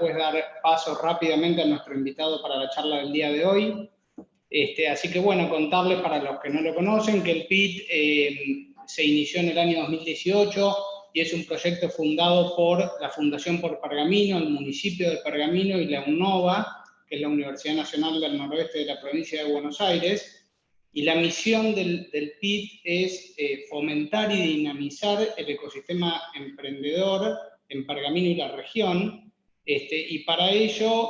después dar paso rápidamente a nuestro invitado para la charla del día de hoy. Así que bueno, contarles para los que no lo conocen que el PIT se inició en el año 2018 y es un proyecto fundado por la Fundación por Pergamino, el municipio de Pergamino y la UNOVA, que es la Universidad Nacional del Noroeste de la provincia de Buenos Aires. Y la misión del PIT es fomentar y dinamizar el ecosistema emprendedor en Pergamino y la región, y para ello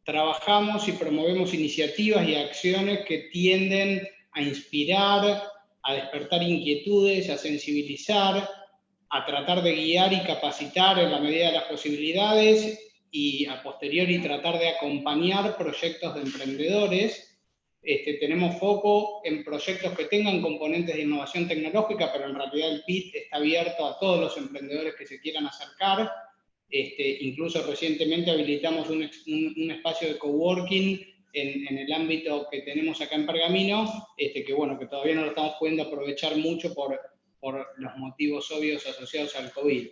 trabajamos y promovemos iniciativas y acciones que tienden a inspirar, a despertar inquietudes, a sensibilizar, a tratar de guiar y capacitar en la medida de las posibilidades y a posteriori tratar de acompañar proyectos de emprendedores. Tenemos foco en proyectos que tengan componentes de innovación tecnológica, pero en realidad el PIT está abierto a todos los emprendedores que se quieran acercar. Incluso recientemente habilitamos un espacio de coworking en el ámbito que tenemos acá en Pergamino, que bueno, que todavía no lo estamos pudiendo aprovechar mucho por los motivos obvios asociados al COVID.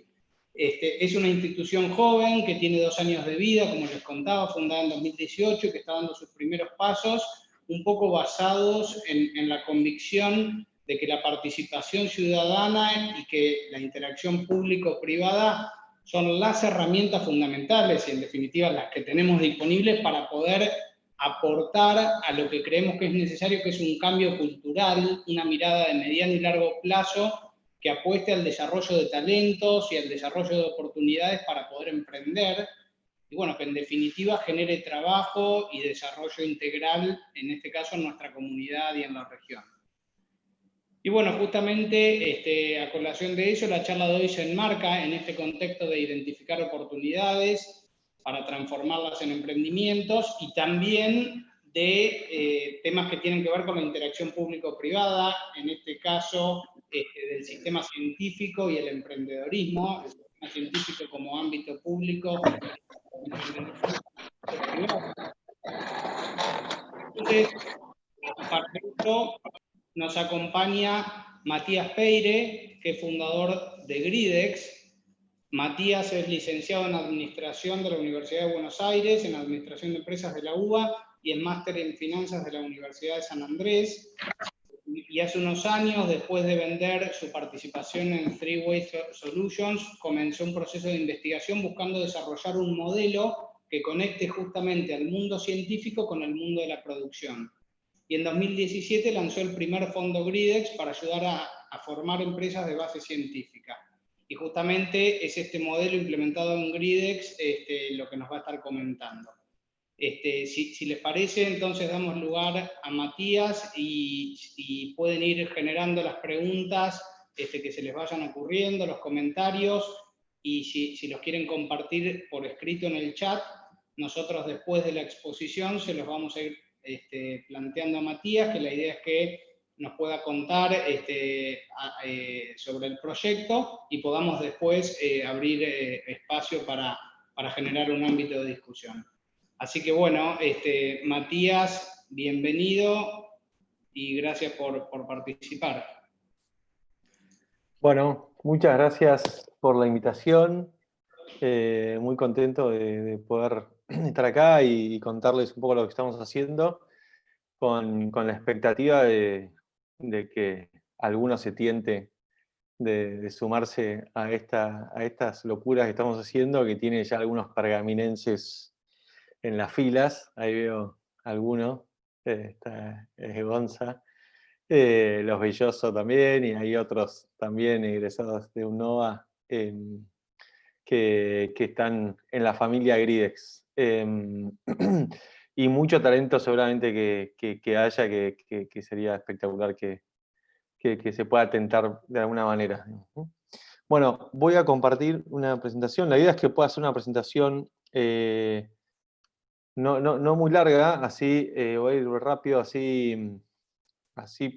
Es una institución joven que tiene 2 años de vida, como les contaba, fundada en 2018 y que está dando sus primeros pasos, un poco basados en la convicción de que la participación ciudadana y que la interacción público-privada son las herramientas fundamentales y en definitiva las que tenemos disponibles para poder aportar a lo que creemos que es necesario, que es un cambio cultural, una mirada de mediano y largo plazo que apueste al desarrollo de talentos y al desarrollo de oportunidades para poder emprender, y bueno, que en definitiva genere trabajo y desarrollo integral, en este caso en nuestra comunidad y en la región. Y bueno, justamente a colación de eso, la charla de hoy se enmarca en este contexto de identificar oportunidades para transformarlas en emprendimientos y también de temas que tienen que ver con la interacción público-privada, en este caso del sistema científico y el emprendedorismo, el sistema científico como ámbito público. Entonces, para esto nos acompaña Matías Peire, que es fundador de Gridex. Matías es licenciado en Administración de la Universidad de Buenos Aires, en Administración de Empresas de la UBA y en Máster en Finanzas de la Universidad de San Andrés. Y hace unos años, después de vender su participación en Three Way Solutions, comenzó un proceso de investigación buscando desarrollar un modelo que conecte justamente al mundo científico con el mundo de la producción. Y en 2017 lanzó el primer fondo Gridex para ayudar a formar empresas de base científica. Y justamente es este modelo implementado en Gridex lo que nos va a estar comentando. Si les parece, entonces damos lugar a Matías y pueden ir generando las preguntas que se les vayan ocurriendo, los comentarios, y si los quieren compartir por escrito en el chat, nosotros después de la exposición se los vamos a ir planteando a Matías, que la idea es que nos pueda contar sobre el proyecto y podamos después abrir espacio para generar un ámbito de discusión. Así que bueno, Matías, bienvenido y gracias por participar. Bueno, muchas gracias por la invitación. Muy contento de poder estar acá y contarles un poco lo que estamos haciendo con la expectativa de que alguno se tiente de sumarse a estas locuras que estamos haciendo, que tiene ya algunos pergaminenses en las filas. Ahí veo alguno, está Gonza, los Belloso también, y hay otros también egresados de UNOVA que están en la familia Gridex. Y mucho talento seguramente que haya, que sería espectacular que se pueda tentar de alguna manera. Bueno, voy a compartir una presentación. La idea es que pueda hacer una presentación no muy larga, así voy a ir rápido, así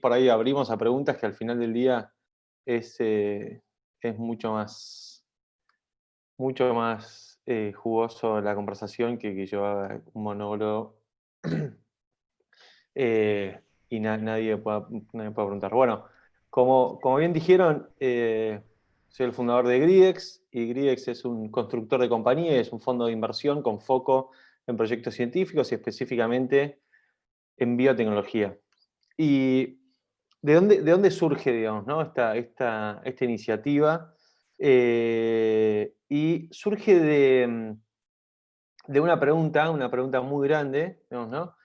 por ahí abrimos a preguntas, que al final del día es mucho más jugoso la conversación que yo haga un monólogo y nadie pueda preguntar. Bueno, como bien dijeron, soy el fundador de Gridex. y GRIDEX es un constructor de compañía, es un fondo de inversión con foco en proyectos científicos y específicamente en biotecnología. ¿Y de dónde surge, digamos, ¿no? esta iniciativa? Y surge de una pregunta muy grande, digamos, ¿no?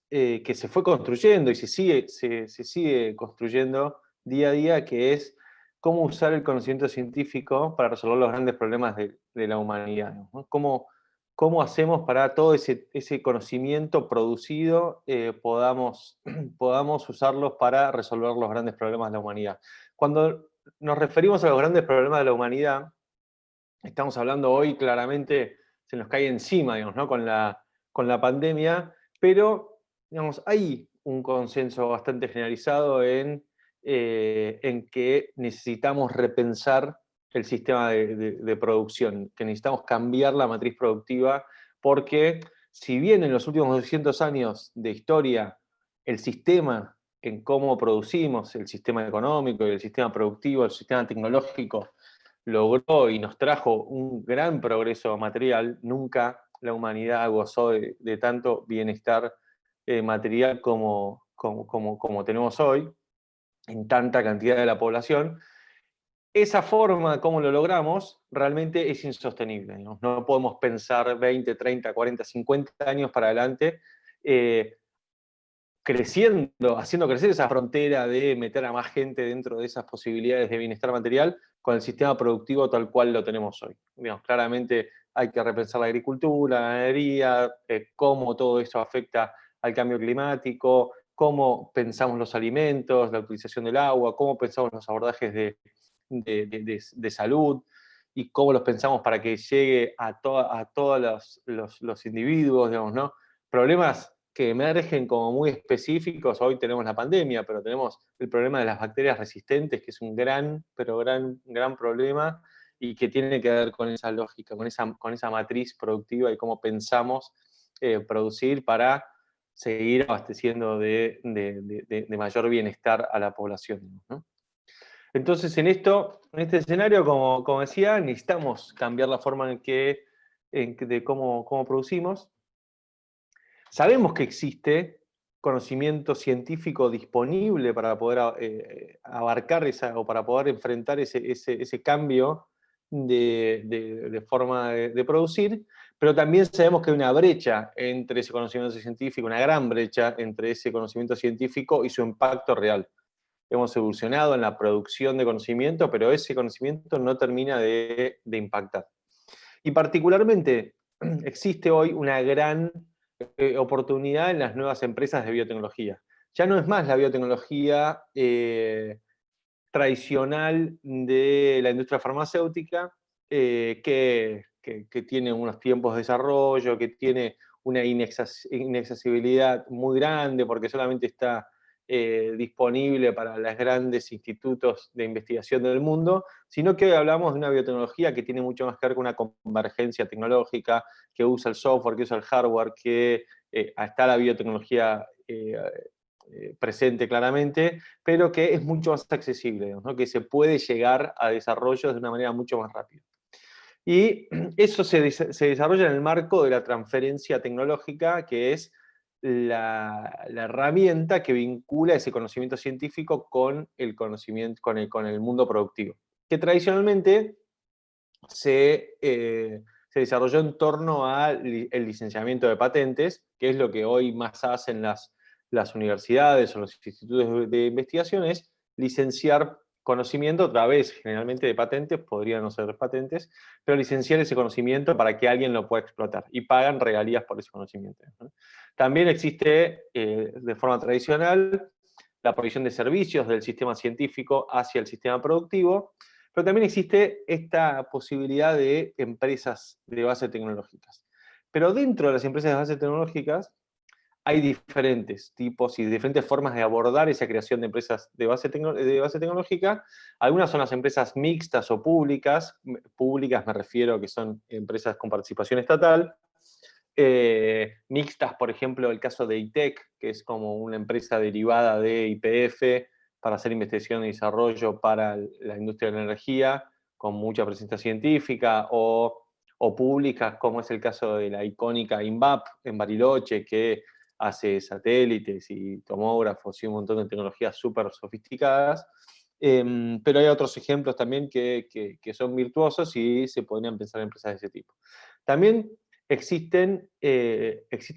Que se fue construyendo y se sigue construyendo día a día, que es cómo usar el conocimiento científico para resolver los grandes problemas de la humanidad, ¿no? ¿Cómo hacemos para todo ese conocimiento producido podamos usarlos para resolver los grandes problemas de la humanidad? Cuando nos referimos a los grandes problemas de la humanidad, estamos hablando hoy claramente, se nos cae encima, digamos, ¿no? Con la pandemia, pero digamos, hay un consenso bastante generalizado en que necesitamos repensar el sistema de producción, que necesitamos cambiar la matriz productiva, porque si bien en los últimos 200 años de historia el sistema en cómo producimos, el sistema económico, el sistema productivo, el sistema tecnológico, logró y nos trajo un gran progreso material, nunca la humanidad gozó de tanto bienestar material como tenemos hoy, en tanta cantidad de la población. Esa forma, como lo logramos, realmente es insostenible, ¿no? No podemos pensar 20, 30, 40, 50 años para adelante creciendo, haciendo crecer esa frontera de meter a más gente dentro de esas posibilidades de bienestar material con el sistema productivo tal cual lo tenemos hoy. Digamos, claramente hay que repensar la agricultura, la ganadería, cómo todo eso afecta al cambio climático, cómo pensamos los alimentos, la utilización del agua, cómo pensamos los abordajes de salud y cómo los pensamos para que llegue a todos los individuos, digamos, ¿no? Problemas que emergen como muy específicos. Hoy tenemos la pandemia, pero tenemos el problema de las bacterias resistentes, que es un gran problema y que tiene que ver con esa lógica, con esa matriz productiva y cómo pensamos producir para seguir abasteciendo de mayor bienestar a la población, ¿no? Entonces, en este escenario, como decía, necesitamos cambiar la forma de cómo producimos. Sabemos que existe conocimiento científico disponible para poder abarcar o para poder enfrentar ese cambio de forma de producir, pero también sabemos que hay una brecha entre ese conocimiento científico, una gran brecha entre ese conocimiento científico y su impacto real. Hemos evolucionado en la producción de conocimiento, pero ese conocimiento no termina de impactar. Y particularmente existe hoy una gran oportunidad en las nuevas empresas de biotecnología. Ya no es más la biotecnología tradicional de la industria farmacéutica, que tiene unos tiempos de desarrollo, que tiene una inaccesibilidad muy grande porque solamente está disponible para los grandes institutos de investigación del mundo, sino que hoy hablamos de una biotecnología que tiene mucho más que ver con una convergencia tecnológica, que usa el software, que usa el hardware, que está la biotecnología presente claramente, pero que es mucho más accesible, ¿no? Que se puede llegar a desarrollos de una manera mucho más rápida. Y eso se desarrolla en el marco de la transferencia tecnológica, que es la herramienta que vincula ese conocimiento científico con el conocimiento, con el mundo productivo, que tradicionalmente se desarrolló en torno al licenciamiento de patentes, que es lo que hoy más hacen las universidades o los institutos de investigación, es licenciar conocimiento a través, generalmente, de patentes, podrían no ser patentes, pero licenciar ese conocimiento para que alguien lo pueda explotar y pagan regalías por ese conocimiento, ¿no? También existe, de forma tradicional, la provisión de servicios del sistema científico hacia el sistema productivo, pero también existe esta posibilidad de empresas de base tecnológicas. Pero dentro de las empresas de base tecnológicas hay diferentes tipos y diferentes formas de abordar esa creación de empresas de base tecnológica. Algunas son las empresas mixtas o públicas. Públicas me refiero a que son empresas con participación estatal. Mixtas, por ejemplo, el caso de ITEC, que es como una empresa derivada de YPF para hacer investigación y desarrollo para la industria de la energía, con mucha presencia científica, o públicas, como es el caso de la icónica INVAP en Bariloche, que hace satélites y tomógrafos y un montón de tecnologías súper sofisticadas. Pero hay otros ejemplos también que son virtuosos y se podrían pensar en empresas de ese tipo. También existe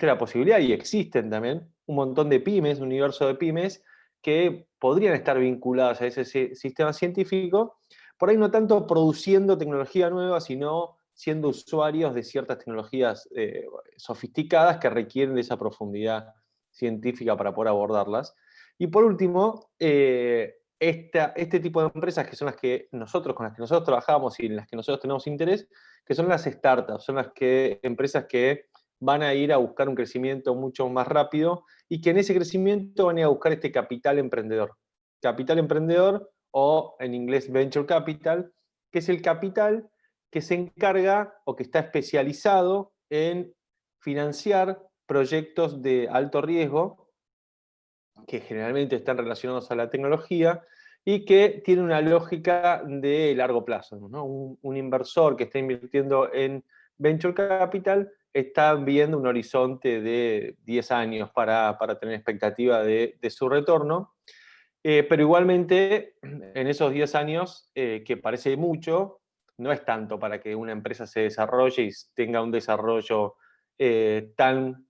la posibilidad, y existen también, un montón de pymes, un universo de pymes, que podrían estar vinculadas a ese sistema científico, por ahí no tanto produciendo tecnología nueva, sino siendo usuarios de ciertas tecnologías sofisticadas que requieren de esa profundidad científica para poder abordarlas. Y por último, este tipo de empresas que son con las que nosotros trabajamos y en las que nosotros tenemos interés, que son las startups, son empresas que van a ir a buscar un crecimiento mucho más rápido y que en ese crecimiento van a ir a buscar este capital emprendedor. Capital emprendedor, o en inglés venture capital, que es el capital que se encarga o que está especializado en financiar proyectos de alto riesgo, que generalmente están relacionados a la tecnología y que tiene una lógica de largo plazo, ¿no? Un inversor que está invirtiendo en venture capital está viendo un horizonte de 10 años para tener expectativa de su retorno, pero igualmente en esos 10 años, que parece mucho, no es tanto para que una empresa se desarrolle y tenga un desarrollo tan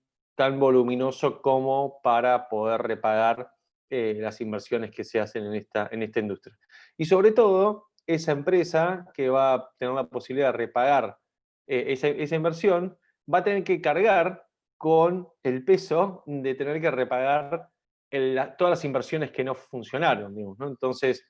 voluminoso como para poder repagar las inversiones que se hacen en esta industria. Y sobre todo, esa empresa que va a tener la posibilidad de repagar esa inversión, va a tener que cargar con el peso de tener que repagar todas las inversiones que no funcionaron, digamos, ¿no? Entonces,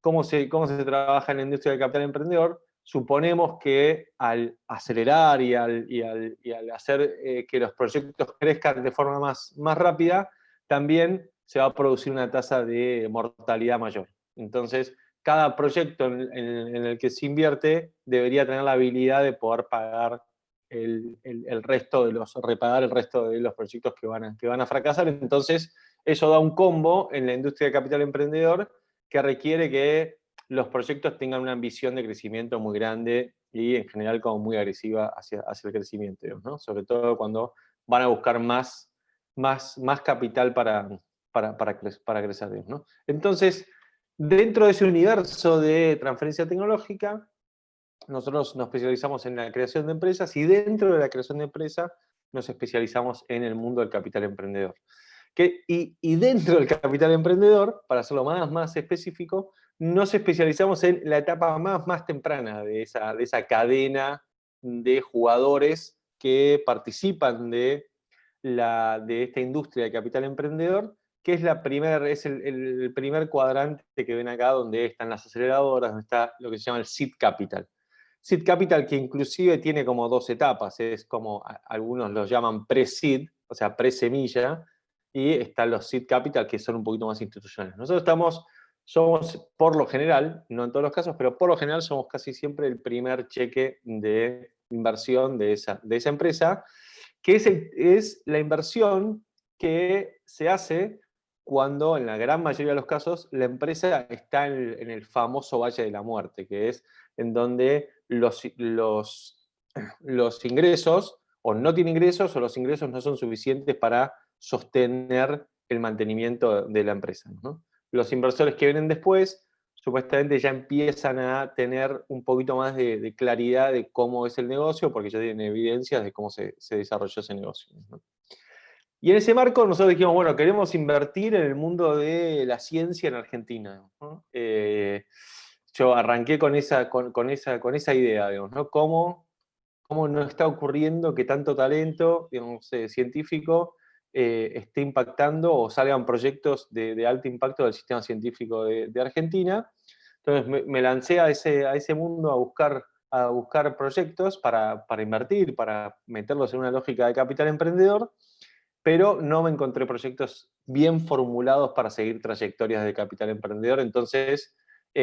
¿cómo se trabaja en la industria del capital emprendedor? Suponemos que al acelerar y al hacer que los proyectos crezcan de forma más rápida, también se va a producir una tasa de mortalidad mayor. Entonces, cada proyecto en el que se invierte debería tener la habilidad de poder pagar repagar el resto de los proyectos que van a fracasar. Entonces, eso da un combo en la industria del capital emprendedor que requiere que los proyectos tengan una ambición de crecimiento muy grande y en general como muy agresiva hacia el crecimiento, ¿no? Sobre todo cuando van a buscar más capital para crecer, ¿no? Entonces, dentro de ese universo de transferencia tecnológica, nosotros nos especializamos en la creación de empresas y dentro de la creación de empresas nos especializamos en el mundo del capital emprendedor. Y dentro del capital emprendedor, para hacerlo más específico, nos especializamos en la etapa más temprana de esa cadena de jugadores que participan de esta industria de capital emprendedor, que es el primer cuadrante que ven acá, donde están las aceleradoras, donde está lo que se llama el seed capital. Seed capital, que inclusive tiene como dos etapas, es como algunos lo llaman pre-seed, o sea, pre-semilla, y están los seed capital, que son un poquito más institucionales. Nosotros somos, por lo general, no en todos los casos, pero por lo general somos casi siempre el primer cheque de inversión de esa empresa, que es la inversión que se hace cuando, en la gran mayoría de los casos, la empresa está en el famoso Valle de la Muerte, que es en donde los ingresos o no tienen ingresos o los ingresos no son suficientes para sostener el mantenimiento de la empresa, ¿no? Los inversores que vienen después supuestamente ya empiezan a tener un poquito más de claridad de cómo es el negocio, porque ya tienen evidencias de cómo se desarrolló ese negocio, ¿no? Y en ese marco nosotros dijimos, bueno, queremos invertir en el mundo de la ciencia en Argentina, ¿no? Yo arranqué con esa idea, digamos, ¿no? ¿Cómo no está ocurriendo que tanto talento, digamos, científico esté impactando o salgan proyectos de alto impacto del sistema científico de Argentina? Entonces me lancé a ese mundo a buscar proyectos para invertir, para meterlos en una lógica de capital emprendedor, pero no me encontré proyectos bien formulados para seguir trayectorias de capital emprendedor. Entonces,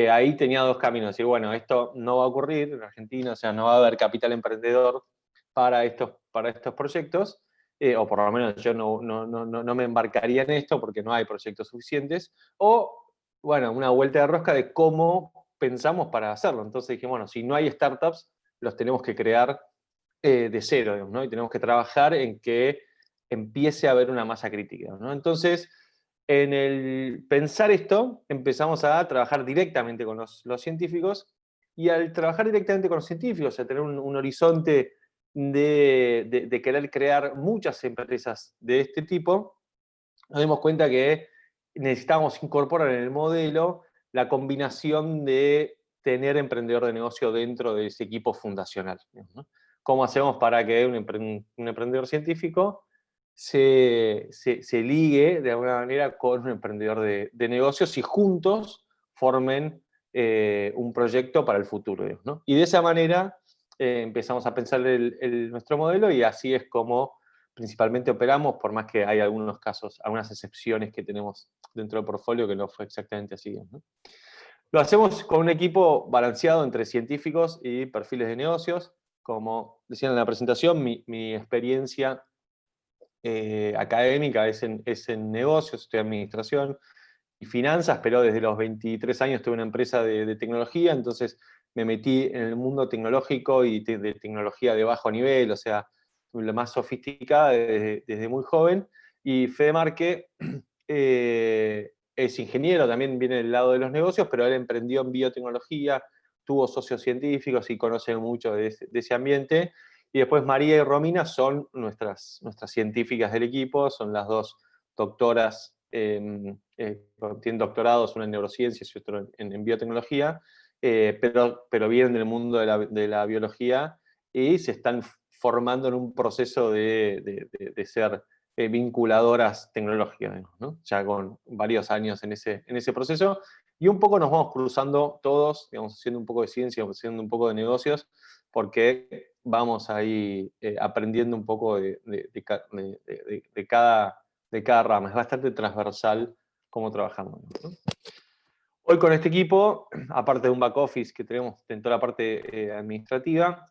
ahí tenía dos caminos. Y bueno, esto no va a ocurrir en Argentina, o sea, no va a haber capital emprendedor para estos proyectos, o por lo menos yo no me embarcaría en esto porque no hay proyectos suficientes. O, bueno, una vuelta de rosca de cómo pensamos para hacerlo. Entonces dije, bueno, si no hay startups, los tenemos que crear de cero, digamos, ¿no? Y tenemos que trabajar en que empiece a haber una masa crítica, ¿no? Entonces, en el pensar esto, empezamos a trabajar directamente con los científicos, y al trabajar directamente con los científicos, a tener un horizonte de querer crear muchas empresas de este tipo, nos dimos cuenta que necesitábamos incorporar en el modelo la combinación de tener emprendedor de negocio dentro de ese equipo fundacional, ¿no? ¿Cómo hacemos para que un emprendedor científico se ligue de alguna manera con un emprendedor de negocios y juntos formen un proyecto para el futuro, digamos, ¿no? Y de esa manera empezamos a pensar nuestro modelo, y así es como principalmente operamos, por más que hay algunos casos, algunas excepciones que tenemos dentro del portfolio que no fue exactamente así, ¿no? Lo hacemos con un equipo balanceado entre científicos y perfiles de negocios. Como decían en la presentación, mi experiencia académica es en negocios, estoy en administración y finanzas, pero desde los 23 años tuve una empresa de tecnología, entonces me metí en el mundo tecnológico y de tecnología de bajo nivel, o sea, la más sofisticada desde muy joven. Y Fede Marque es ingeniero, también viene del lado de los negocios, pero él emprendió en biotecnología, tuvo socios científicos y conoce mucho de ese ambiente. Y después María y Romina son nuestras científicas del equipo, son las dos doctoras, tienen doctorados, una en neurociencias y otro en biotecnología, pero vienen del mundo de la biología y se están formando en un proceso de ser vinculadoras tecnológicas, ¿no? Ya con varios años en ese proceso, y un poco nos vamos cruzando todos, digamos, haciendo un poco de ciencia, haciendo un poco de negocios, porque vamos ahí aprendiendo un poco de cada rama. Es bastante transversal cómo trabajamos, ¿no? Hoy con este equipo, aparte de un back office que tenemos en toda la parte administrativa,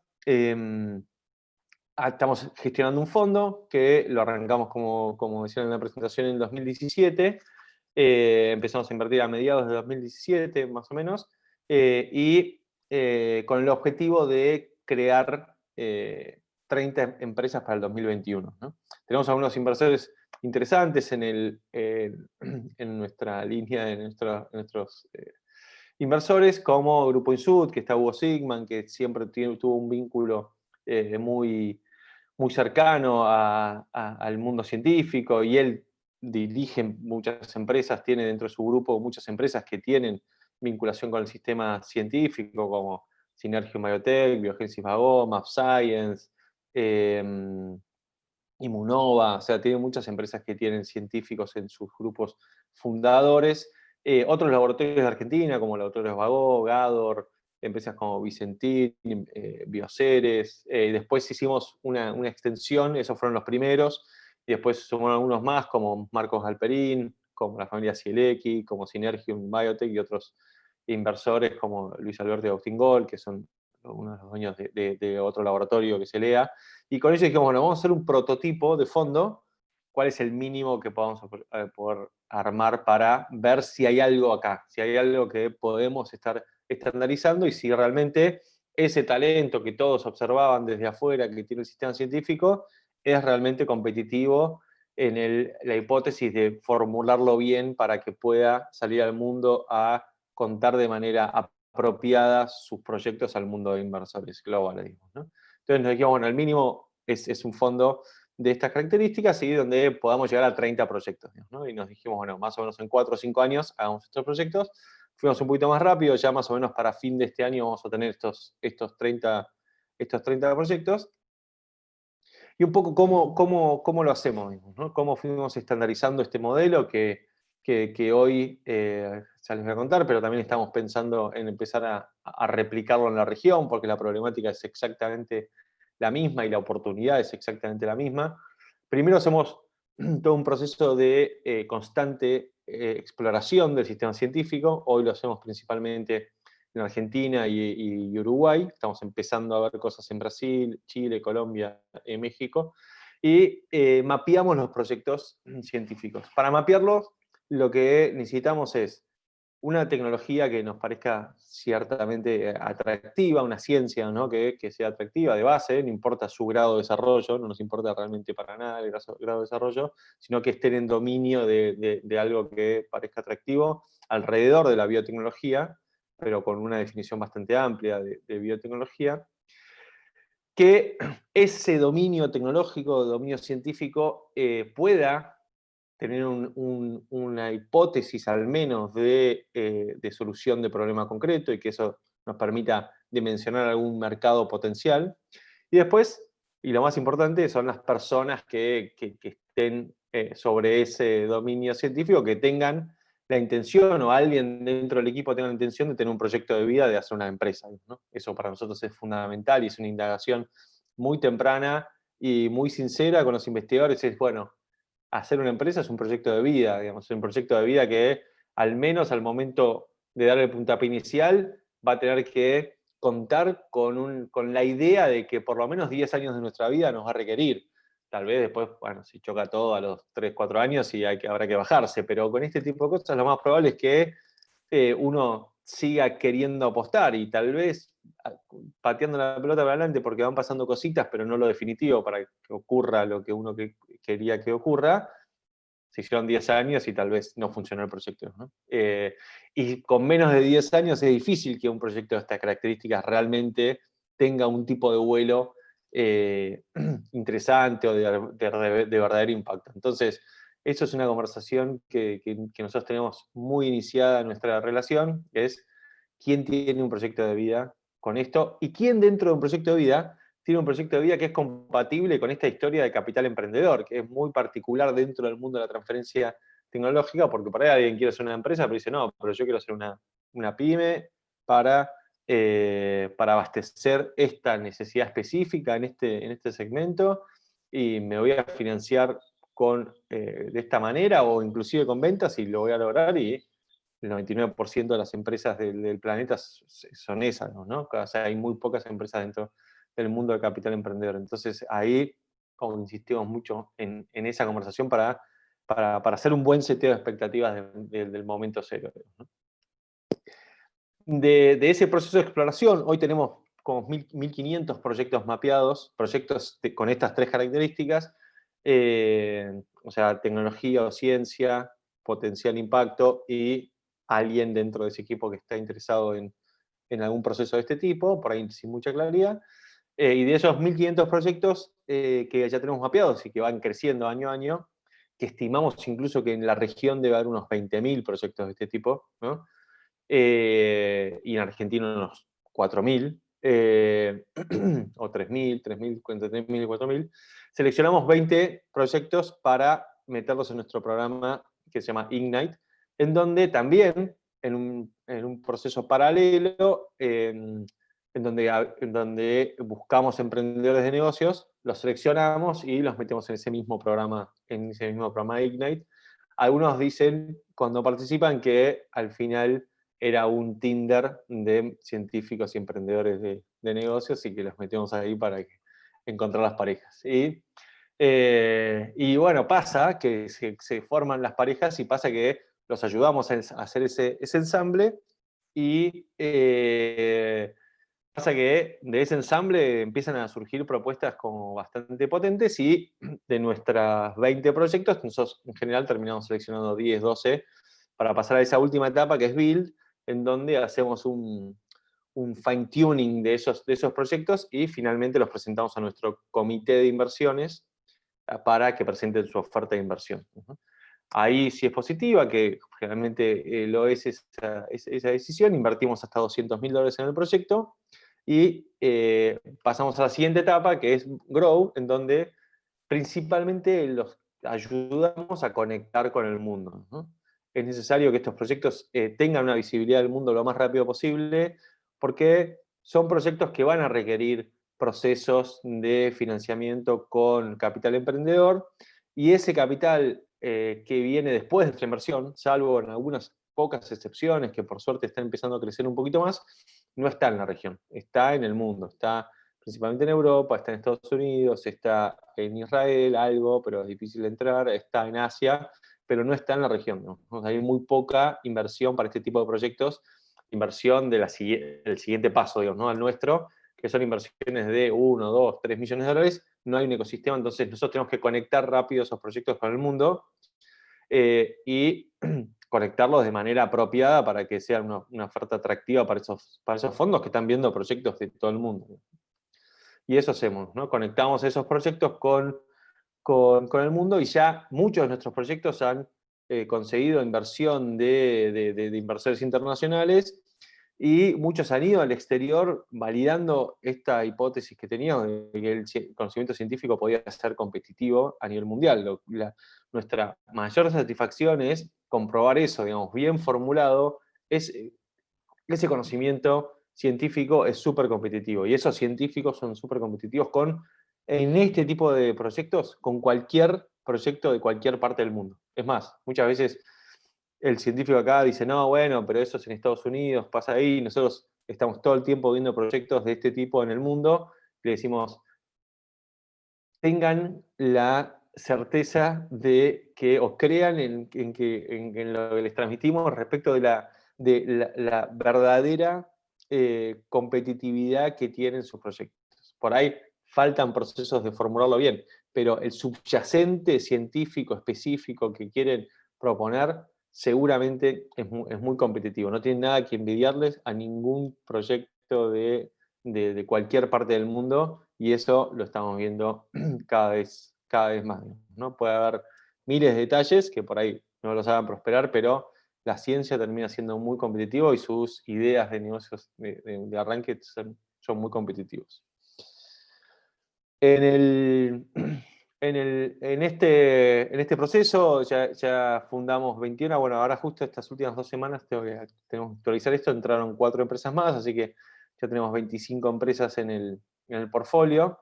estamos gestionando un fondo que lo arrancamos, como decían en la presentación, en 2017. Empezamos a invertir a mediados de 2017, más o menos, y con el objetivo de crear 30 empresas para el 2021, ¿no? Tenemos algunos inversores interesantes en nuestra línea, en nuestros inversores, como Grupo Insud, que está Hugo Sigman, que siempre tuvo un vínculo muy cercano al mundo científico, y él dirige muchas empresas, tiene dentro de su grupo muchas empresas que tienen vinculación con el sistema científico, como Synergium Biotech, Biogenesis Vago, Map Science, Immunova, o sea, tiene muchas empresas que tienen científicos en sus grupos fundadores. Otros laboratorios de Argentina, como Laboratorios Vago, Gador, empresas como Vicentín, Bioceres. Después hicimos una extensión, esos fueron los primeros, y después sumaron algunos más, como Marcos Galperín, como la familia Cielecki, como Synergium Biotech, y otros inversores como Luis Alberto y Agustín Gol, que son uno de los dueños de otro laboratorio que se lea. Y con ellos dijimos, bueno, vamos a hacer un prototipo de fondo, cuál es el mínimo que podamos poder armar para ver si hay algo acá, si hay algo que podemos estar estandarizando, y si realmente ese talento que todos observaban desde afuera que tiene el sistema científico es realmente competitivo en la hipótesis de formularlo bien para que pueda salir al mundo a contar de manera apropiada sus proyectos al mundo de inversores globales, digamos, ¿no? Entonces nos dijimos, bueno, el mínimo es un fondo de estas características y donde podamos llegar a 30 proyectos, ¿no? Y nos dijimos, bueno, más o menos en 4 o 5 años hagamos estos proyectos. Fuimos un poquito más rápido, ya más o menos para fin de este año vamos a tener estos 30 proyectos. Y un poco cómo lo hacemos, ¿no? Cómo fuimos estandarizando este modelo que hoy ya les voy a contar, pero también estamos pensando en empezar a replicarlo en la región, porque la problemática es exactamente la misma y la oportunidad es exactamente la misma. Primero hacemos todo un proceso de constante exploración del sistema científico. Hoy lo hacemos principalmente en Argentina y Uruguay. Estamos empezando a ver cosas en Brasil, Chile, Colombia, México. Y mapeamos los proyectos científicos. Para mapearlos, lo que necesitamos es una tecnología que nos parezca ciertamente atractiva, una ciencia, ¿no? que sea atractiva de base, no importa su grado de desarrollo, no nos importa realmente para nada el grado de desarrollo, sino que estén en dominio de algo que parezca atractivo alrededor de la biotecnología, pero con una definición bastante amplia de biotecnología, que ese dominio tecnológico, dominio científico, pueda tener una hipótesis al menos de solución de problema concreto y que eso nos permita dimensionar algún mercado potencial. Y después, y lo más importante, son las personas que estén sobre ese dominio científico, que tengan la intención, o alguien dentro del equipo tenga la intención de tener un proyecto de vida, de hacer una empresa, ¿no? Eso para nosotros es fundamental y es una indagación muy temprana y muy sincera con los investigadores. Es, bueno, hacer una empresa es un proyecto de vida, digamos, es un proyecto de vida que al menos al momento de dar el puntapié inicial va a tener que contar con la idea de que por lo menos 10 años de nuestra vida nos va a requerir. Tal vez después, bueno, si choca todo a los 3, 4 años y habrá que bajarse, pero con este tipo de cosas lo más probable es que uno siga queriendo apostar y tal vez pateando la pelota para adelante porque van pasando cositas, pero no lo definitivo para que ocurra lo que uno quería que ocurra. Se hicieron 10 años y tal vez no funcionó el proyecto, ¿no? Y con menos de 10 años es difícil que un proyecto de estas características realmente tenga un tipo de vuelo interesante o de verdadero impacto. Entonces, eso es una conversación que nosotros tenemos muy iniciada en nuestra relación, es quién tiene un proyecto de vida con esto y quién dentro de un proyecto de vida tiene un proyecto de vida que es compatible con esta historia de capital emprendedor, que es muy particular dentro del mundo de la transferencia tecnológica, porque por ahí alguien quiere hacer una empresa, pero dice, no, pero yo quiero hacer una pyme para abastecer esta necesidad específica en este segmento y me voy a financiar de esta manera o inclusive con ventas y lo voy a lograr y el 99% de las empresas del planeta son esas, ¿no? O sea, hay muy pocas empresas dentro del mundo del capital emprendedor. Entonces ahí, como insistimos mucho en esa conversación para hacer un buen seteo de expectativas del momento cero, ¿no? De ese proceso de exploración, hoy tenemos como 1.500 proyectos mapeados, proyectos con estas tres características, o sea, tecnología o ciencia, potencial impacto y alguien dentro de ese equipo que está interesado en algún proceso de este tipo, por ahí sin mucha claridad. Y de esos 1.500 proyectos que ya tenemos mapeados y que van creciendo año a año, que estimamos incluso que en la región debe haber unos 20.000 proyectos de este tipo, ¿no? Y en Argentina unos 4.000, o 3.000, 3.000, 4.000. Seleccionamos 20 proyectos para meterlos en nuestro programa que se llama Ignite, en donde también, en un proceso paralelo, en donde buscamos emprendedores de negocios, los seleccionamos y los metemos en ese mismo programa Ignite. Algunos dicen, cuando participan, que al final era un Tinder de científicos y emprendedores de negocios y que los metemos ahí para encontrar las parejas. Y bueno, pasa que se forman las parejas y pasa que los ayudamos a hacer ese ensamble y pasa que de ese ensamble empiezan a surgir propuestas como bastante potentes y de nuestros 20 proyectos, nosotros en general terminamos seleccionando 10, 12 para pasar a esa última etapa que es Build, en donde hacemos un fine tuning de esos proyectos y finalmente los presentamos a nuestro comité de inversiones para que presenten su oferta de inversión. Ahí, si es positiva, que generalmente lo es esa decisión, invertimos hasta $200.000 en el proyecto y pasamos a la siguiente etapa, que es Grow, en donde principalmente los ayudamos a conectar con el mundo, ¿no? Es necesario que estos proyectos tengan una visibilidad del mundo lo más rápido posible, porque son proyectos que van a requerir procesos de financiamiento con capital emprendedor, y ese capital que viene después de nuestra inversión, salvo en algunas pocas excepciones que por suerte están empezando a crecer un poquito más, no está en la región, está en el mundo, está principalmente en Europa, está en Estados Unidos, está en Israel algo, pero es difícil de entrar, está en Asia, pero no está en la región, ¿no? O sea, hay muy poca inversión para este tipo de proyectos, inversión del siguiente paso, digamos, ¿no? Al nuestro, que son inversiones de 1, 2, 3 millones de dólares, no hay un ecosistema, entonces nosotros tenemos que conectar rápido esos proyectos con el mundo y conectarlos de manera apropiada para que sea una oferta atractiva para esos fondos que están viendo proyectos de todo el mundo. Y eso hacemos, ¿no? Conectamos esos proyectos con el mundo y ya muchos de nuestros proyectos han conseguido inversión de inversores internacionales y muchos han ido al exterior validando esta hipótesis que teníamos de que el conocimiento científico podía ser competitivo a nivel mundial. Nuestra mayor satisfacción es comprobar eso, digamos, bien formulado, ese conocimiento científico es súper competitivo y esos científicos son súper competitivos en este tipo de proyectos, con cualquier proyecto de cualquier parte del mundo. Es más, muchas veces el científico acá dice, no, bueno, pero eso es en Estados Unidos, pasa ahí, nosotros estamos todo el tiempo viendo proyectos de este tipo en el mundo, le decimos, tengan la certeza de que, o crean en lo que les transmitimos respecto de la verdadera competitividad que tienen sus proyectos. Por ahí faltan procesos de formularlo bien, pero el subyacente científico específico que quieren proponer seguramente es muy competitivo. No tienen nada que envidiarles a ningún proyecto de cualquier parte del mundo, y eso lo estamos viendo cada vez más, ¿no? Puede haber miles de detalles que por ahí no los hagan prosperar, pero la ciencia termina siendo muy competitiva y sus ideas de negocios de arranque son muy competitivos. En este proceso ya fundamos 21, bueno, ahora justo estas últimas 2 semanas tenemos que actualizar esto, entraron 4 empresas más, así que ya tenemos 25 empresas en el portfolio.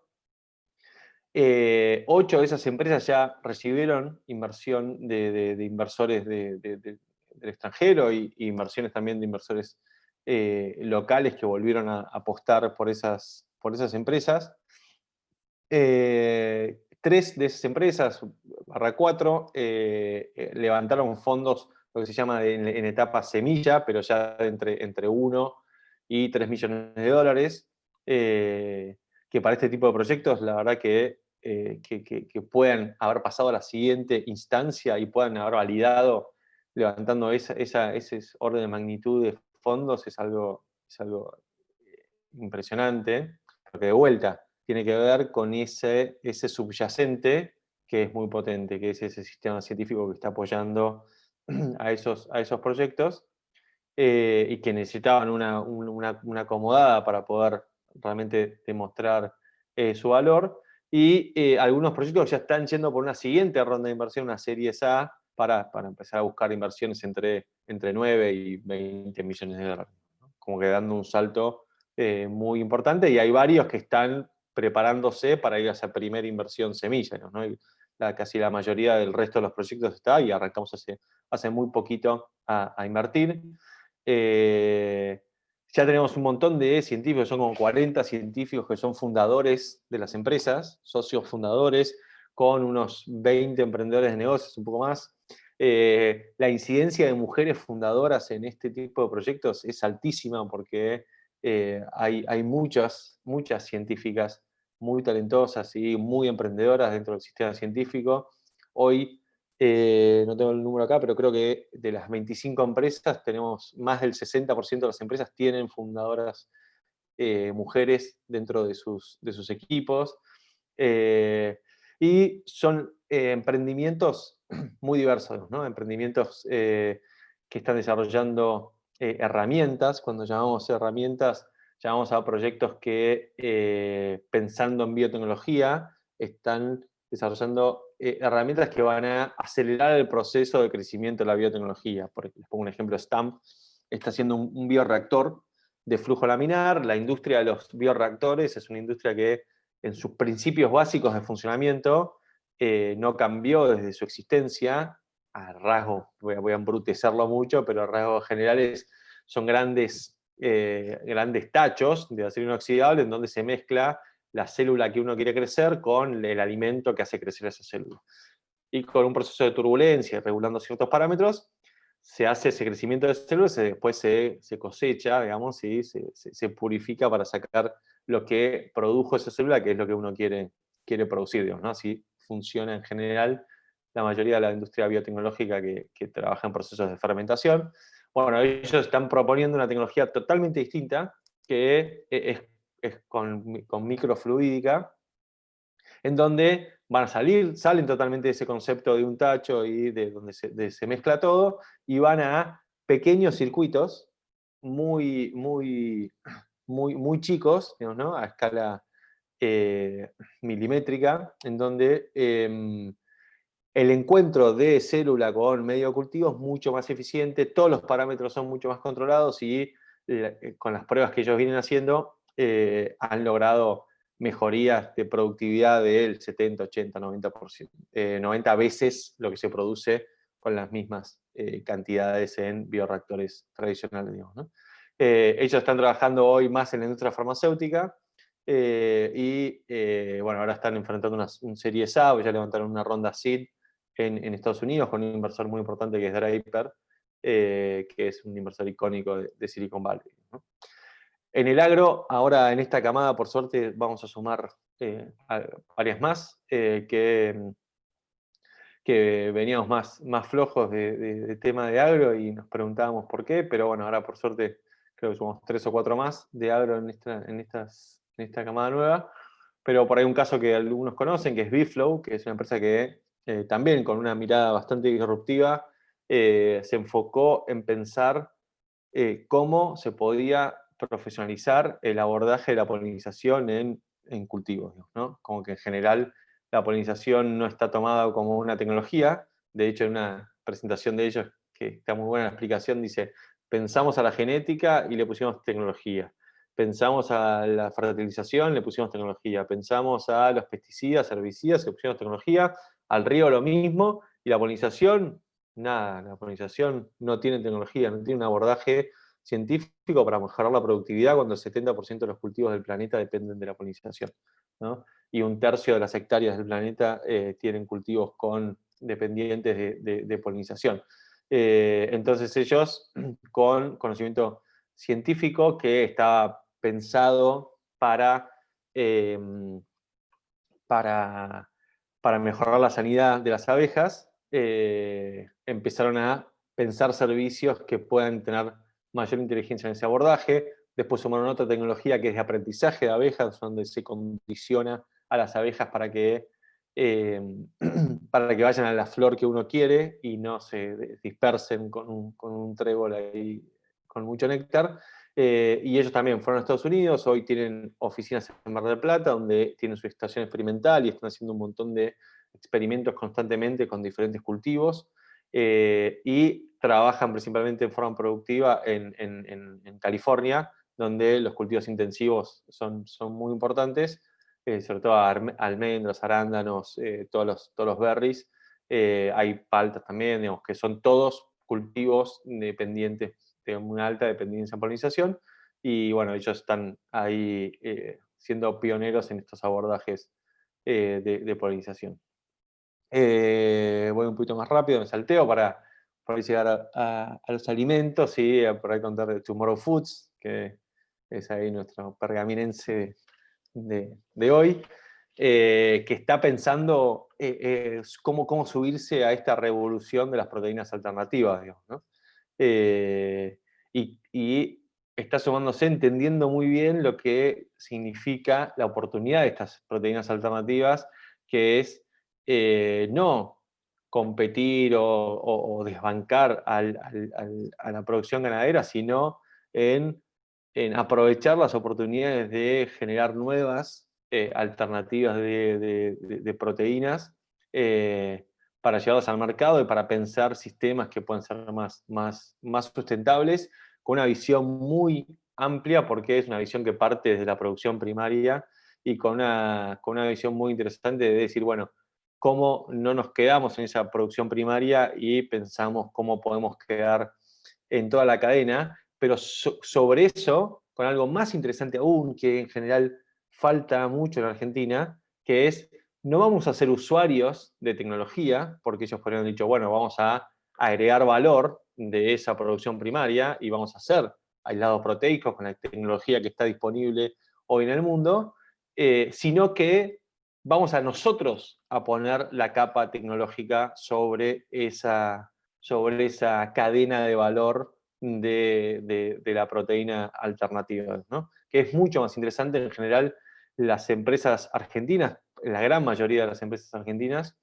8 de esas empresas ya recibieron inversión de inversores del extranjero y inversiones también de inversores locales que volvieron a apostar por esas empresas. 3 de esas empresas, /4, levantaron fondos, lo que se llama en etapa semilla, pero ya entre 1 y 3 millones de dólares, que para este tipo de proyectos, la verdad que puedan haber pasado a la siguiente instancia y puedan haber validado levantando ese orden de magnitud de fondos es algo impresionante, porque de vuelta tiene que ver con ese subyacente que es muy potente, que es ese sistema científico que está apoyando a esos proyectos y que necesitaban una acomodada para poder realmente demostrar su valor. Y algunos proyectos ya están yendo por una siguiente ronda de inversión, una serie A, para empezar a buscar inversiones entre 9 y 20 millones de dólares, ¿no? Como que dando un salto muy importante, y hay varios que están preparándose para ir a esa primera inversión semilla, ¿no? Casi la mayoría del resto de los proyectos está y arrancamos hace muy poquito a invertir. Ya tenemos un montón de científicos, son como 40 científicos que son fundadores de las empresas, socios fundadores, con unos 20 emprendedores de negocios, un poco más. La incidencia de mujeres fundadoras en este tipo de proyectos es altísima porque hay muchas científicas muy talentosas y muy emprendedoras dentro del sistema científico. Hoy, no tengo el número acá, pero creo que de las 25 empresas, tenemos más del 60% de las empresas tienen fundadoras mujeres dentro de sus equipos. Y son emprendimientos muy diversos, ¿no? Emprendimientos que están desarrollando herramientas. Cuando llamamos herramientas, llamamos a proyectos que, pensando en biotecnología, están desarrollando herramientas que van a acelerar el proceso de crecimiento de la biotecnología. Les pongo un ejemplo, STAMP está haciendo un bioreactor de flujo laminar. La industria de los bioreactores es una industria que en sus principios básicos de funcionamiento no cambió desde su existencia. A rasgos, voy a embrutecerlo mucho, pero a rasgos generales son grandes tachos de acero inoxidable en donde se mezcla la célula que uno quiere crecer con el alimento que hace crecer esa célula. y con un proceso de turbulencia, regulando ciertos parámetros, se hace ese crecimiento de células y después se cosecha, digamos, y se purifica para sacar lo que produjo esa célula, que es lo que uno quiere producir, digamos, ¿no? Así funciona en general la mayoría de la industria biotecnológica que trabaja en procesos de fermentación. Bueno, ellos están proponiendo una tecnología totalmente distinta, que es con microfluídica, en donde salen totalmente de ese concepto de un tacho y de donde se mezcla todo, y van a pequeños circuitos muy, muy, muy chicos, digamos, ¿no? A escala milimétrica, en donde el encuentro de célula con medio de cultivo es mucho más eficiente, todos los parámetros son mucho más controlados y con las pruebas que ellos vienen haciendo han logrado mejorías de productividad del 70, 80, 90%, 90 veces lo que se produce con las mismas cantidades en bioreactores tradicionales, digamos, ¿no? Ellos están trabajando hoy más en la industria farmacéutica, bueno, ahora están enfrentando un Series A, ya levantaron una ronda SEED en Estados Unidos con un inversor muy importante que es Draper, que es un inversor icónico de Silicon Valley, ¿no? En el agro, ahora en esta camada, por suerte, vamos a sumar varias más, que veníamos más flojos de tema de agro y nos preguntábamos por qué, pero bueno, ahora por suerte creo que somos 3 o 4 más de agro en esta camada nueva. Pero por ahí un caso que algunos conocen, que es Bflow, que es una empresa que también con una mirada bastante disruptiva se enfocó en pensar cómo se podía profesionalizar el abordaje de la polinización en cultivos, ¿no? Como que en general la polinización no está tomada como una tecnología. De hecho, en una presentación de ellos, que está muy buena la explicación, dice, pensamos a la genética y le pusimos tecnología. Pensamos a la fertilización, le pusimos tecnología. Pensamos a los pesticidas, herbicidas, le pusimos tecnología. Al río lo mismo. Y la polinización, nada. La polinización no tiene tecnología, no tiene un abordaje científico para mejorar la productividad cuando el 70% de los cultivos del planeta dependen de la polinización, ¿no? Y un tercio de las hectáreas del planeta tienen cultivos dependientes de polinización. Entonces ellos, con conocimiento científico que estaba pensado para mejorar la sanidad de las abejas, empezaron a pensar servicios que puedan tener mayor inteligencia en ese abordaje. Después sumaron otra tecnología que es de aprendizaje de abejas, donde se condiciona a las abejas para que vayan a la flor que uno quiere y no se dispersen con un trébol ahí con mucho néctar. Y ellos también fueron a Estados Unidos, hoy tienen oficinas en Mar del Plata, donde tienen su estación experimental y están haciendo un montón de experimentos constantemente con diferentes cultivos, y trabajan principalmente en forma productiva en California, donde los cultivos intensivos son muy importantes, sobre todo almendras, arándanos, todos los berries. Hay paltas también, digamos, que son todos cultivos dependientes de una alta dependencia en polinización, y bueno, ellos están ahí siendo pioneros en estos abordajes de polinización. Voy un poquito más rápido, me salteo para llegar a los alimentos y por ahí contar de Tomorrow Foods, que es ahí nuestro pergaminense de hoy, que está pensando cómo subirse a esta revolución de las proteínas alternativas, digamos, ¿no? Y está sumándose entendiendo muy bien lo que significa la oportunidad de estas proteínas alternativas, que es no competir o desbancar a la producción ganadera, sino en aprovechar las oportunidades de generar nuevas alternativas de proteínas, para llevarlas al mercado y para pensar sistemas que puedan ser más sustentables, con una visión muy amplia, porque es una visión que parte desde la producción primaria y con una visión muy interesante de decir, bueno, cómo no nos quedamos en esa producción primaria y pensamos cómo podemos quedar en toda la cadena, pero sobre eso, con algo más interesante aún, que en general falta mucho en Argentina, que es no vamos a ser usuarios de tecnología, porque ellos podrían haber dicho, bueno, vamos a agregar valor de esa producción primaria y vamos a hacer aislados proteicos con la tecnología que está disponible hoy en el mundo, sino que vamos a nosotros a poner la capa tecnológica sobre esa cadena de valor de la proteína alternativa, ¿no? Que es mucho más interesante. En general, las empresas argentinas, la gran mayoría de las empresas argentinas,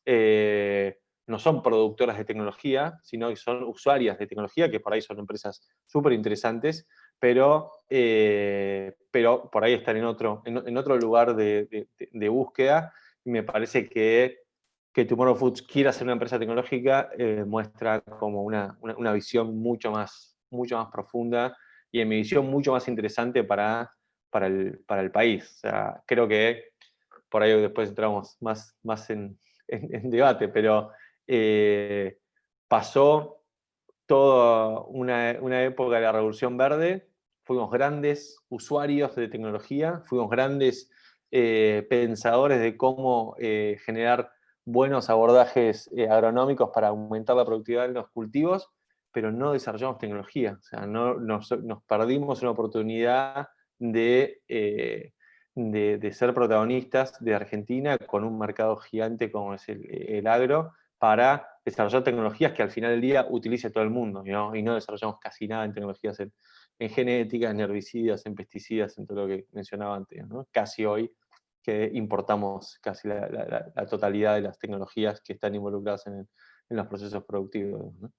no son productoras de tecnología, sino que son usuarias de tecnología, que por ahí son empresas súper interesantes, pero por ahí están en otro lugar de búsqueda, y me parece que Tomorrow Foods quiera ser una empresa tecnológica muestra como una visión mucho más profunda, y en mi visión mucho más interesante para el país. O sea, creo que por ahí después entramos más en debate, pero pasó toda una época de la Revolución Verde, fuimos grandes usuarios de tecnología, fuimos grandes pensadores de cómo generar buenos abordajes agronómicos para aumentar la productividad de los cultivos, pero no desarrollamos tecnología. O sea, nos perdimos una oportunidad de ser protagonistas de Argentina con un mercado gigante como es el agro, para desarrollar tecnologías que al final del día utilice todo el mundo, ¿no? Y no desarrollamos casi nada en tecnologías en genética, en herbicidas, en pesticidas, en todo lo que mencionaba antes, ¿no? Casi hoy que importamos casi la totalidad de las tecnologías que están involucradas en los procesos productivos, ¿no?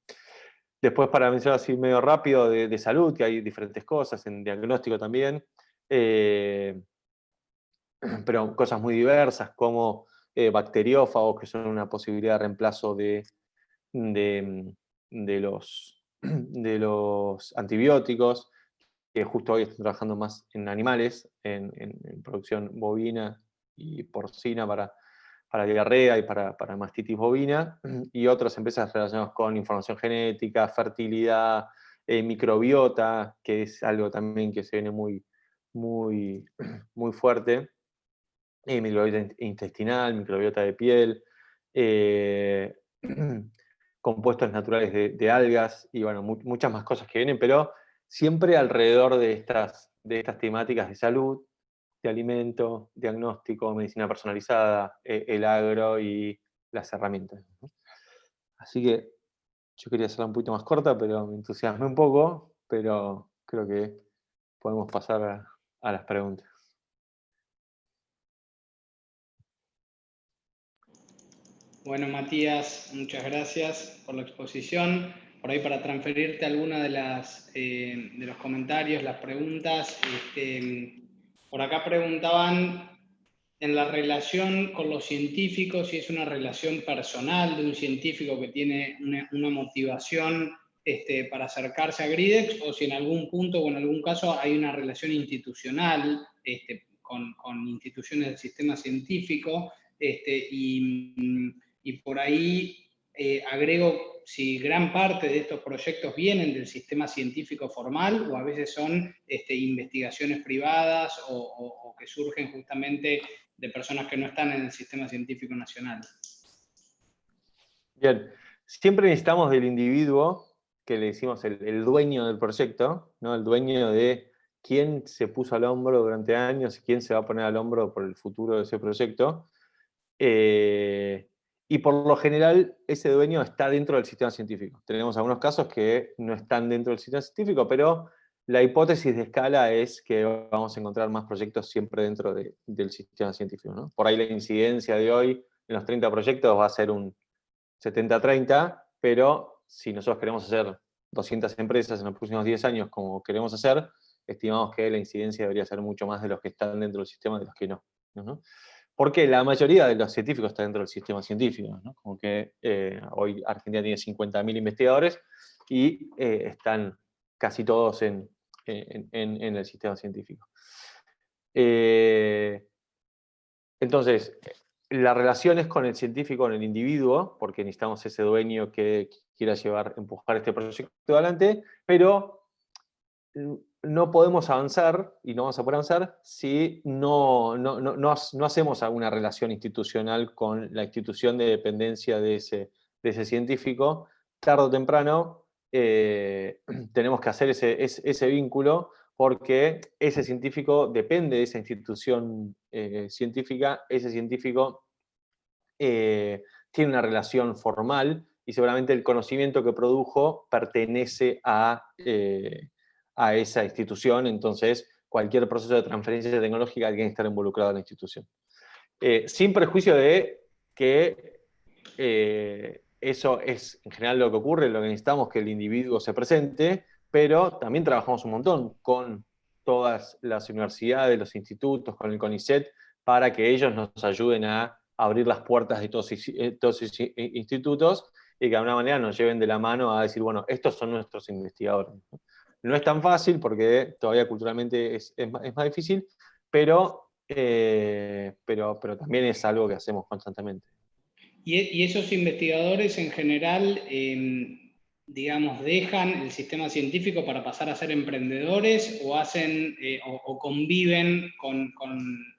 Después, para mencionar así medio rápido, de salud, que hay diferentes cosas, en diagnóstico también, pero cosas muy diversas como bacteriófagos, que son una posibilidad de reemplazo de los antibióticos, que justo hoy están trabajando más en animales, en producción bovina y porcina para diarrea y para mastitis bovina, y otras empresas relacionadas con información genética, fertilidad, microbiota, que es algo también que se viene muy, muy fuerte, microbiota intestinal, microbiota de piel, compuestos naturales de algas y bueno, muchas más cosas que vienen, pero siempre alrededor de estas temáticas de salud, de alimento, diagnóstico, medicina personalizada, el agro y las herramientas, ¿no? Así que yo quería hacerla un poquito más corta, pero me entusiasmé un poco, pero creo que podemos pasar a las preguntas. Bueno, Matías, muchas gracias por la exposición. Por ahí para transferirte alguna de los comentarios, las preguntas. Por acá preguntaban en la relación con los científicos, si es una relación personal de un científico que tiene una motivación para acercarse a Gridex, o si en algún punto o en algún caso hay una relación institucional con instituciones del sistema científico, y por ahí agrego si gran parte de estos proyectos vienen del sistema científico formal o a veces son investigaciones privadas o que surgen justamente de personas que no están en el sistema científico nacional. Bien, siempre necesitamos del individuo, que le decimos el dueño del proyecto, ¿no? El dueño de quién se puso al hombro durante años y quién se va a poner al hombro por el futuro de ese proyecto. Y por lo general, ese dueño está dentro del sistema científico. Tenemos algunos casos que no están dentro del sistema científico, pero la hipótesis de escala es que vamos a encontrar más proyectos siempre dentro del sistema científico, ¿no? Por ahí la incidencia de hoy en los 30 proyectos va a ser un 70-30, pero si nosotros queremos hacer 200 empresas en los próximos 10 años como queremos hacer, estimamos que la incidencia debería ser mucho más de los que están dentro del sistema de los que no, ¿no? Porque la mayoría de los científicos está dentro del sistema científico, ¿no? Como que hoy Argentina tiene 50.000 investigadores y están casi todos en el sistema científico. Entonces, la relación es con el científico, con el individuo, porque necesitamos ese dueño que quiera empujar este proyecto adelante, pero no podemos avanzar y no vamos a poder avanzar si no hacemos alguna relación institucional con la institución de dependencia de ese científico. Tarde o temprano tenemos que hacer ese vínculo, porque ese científico depende de esa institución científica, ese científico tiene una relación formal y seguramente el conocimiento que produjo pertenece a esa institución, entonces cualquier proceso de transferencia tecnológica tiene que estar involucrado en la institución. Sin perjuicio de que eso es en general lo que ocurre, lo que necesitamos que el individuo se presente, pero también trabajamos un montón con todas las universidades, los institutos, con el CONICET, para que ellos nos ayuden a abrir las puertas de todos esos institutos y que de alguna manera nos lleven de la mano a decir, bueno, estos son nuestros investigadores. No es tan fácil porque todavía culturalmente es más difícil, pero también es algo que hacemos constantemente. Y esos investigadores en general, digamos, dejan el sistema científico para pasar a ser emprendedores o hacen o conviven con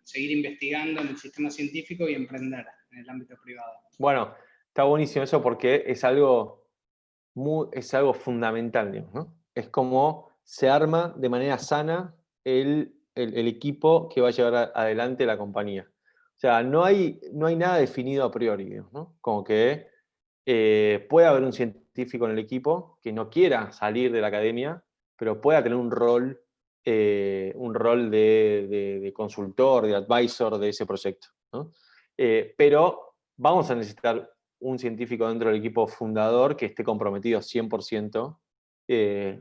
seguir investigando en el sistema científico y emprender en el ámbito privado. Bueno, está buenísimo eso porque es algo fundamental, digamos, ¿no? Es como se arma de manera sana el equipo que va a llevar adelante la compañía. O sea, no hay nada definido a priori, digamos, ¿no? Como que puede haber un científico en el equipo que no quiera salir de la academia, pero pueda tener un rol de consultor, de advisor de ese proyecto, ¿no? Pero vamos a necesitar un científico dentro del equipo fundador que esté comprometido 100%,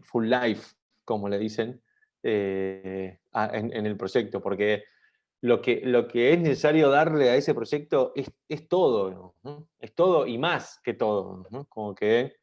full life, como le dicen, en el proyecto, porque lo que es necesario darle a ese proyecto es todo, ¿no? Es todo y más que todo, ¿no? Como que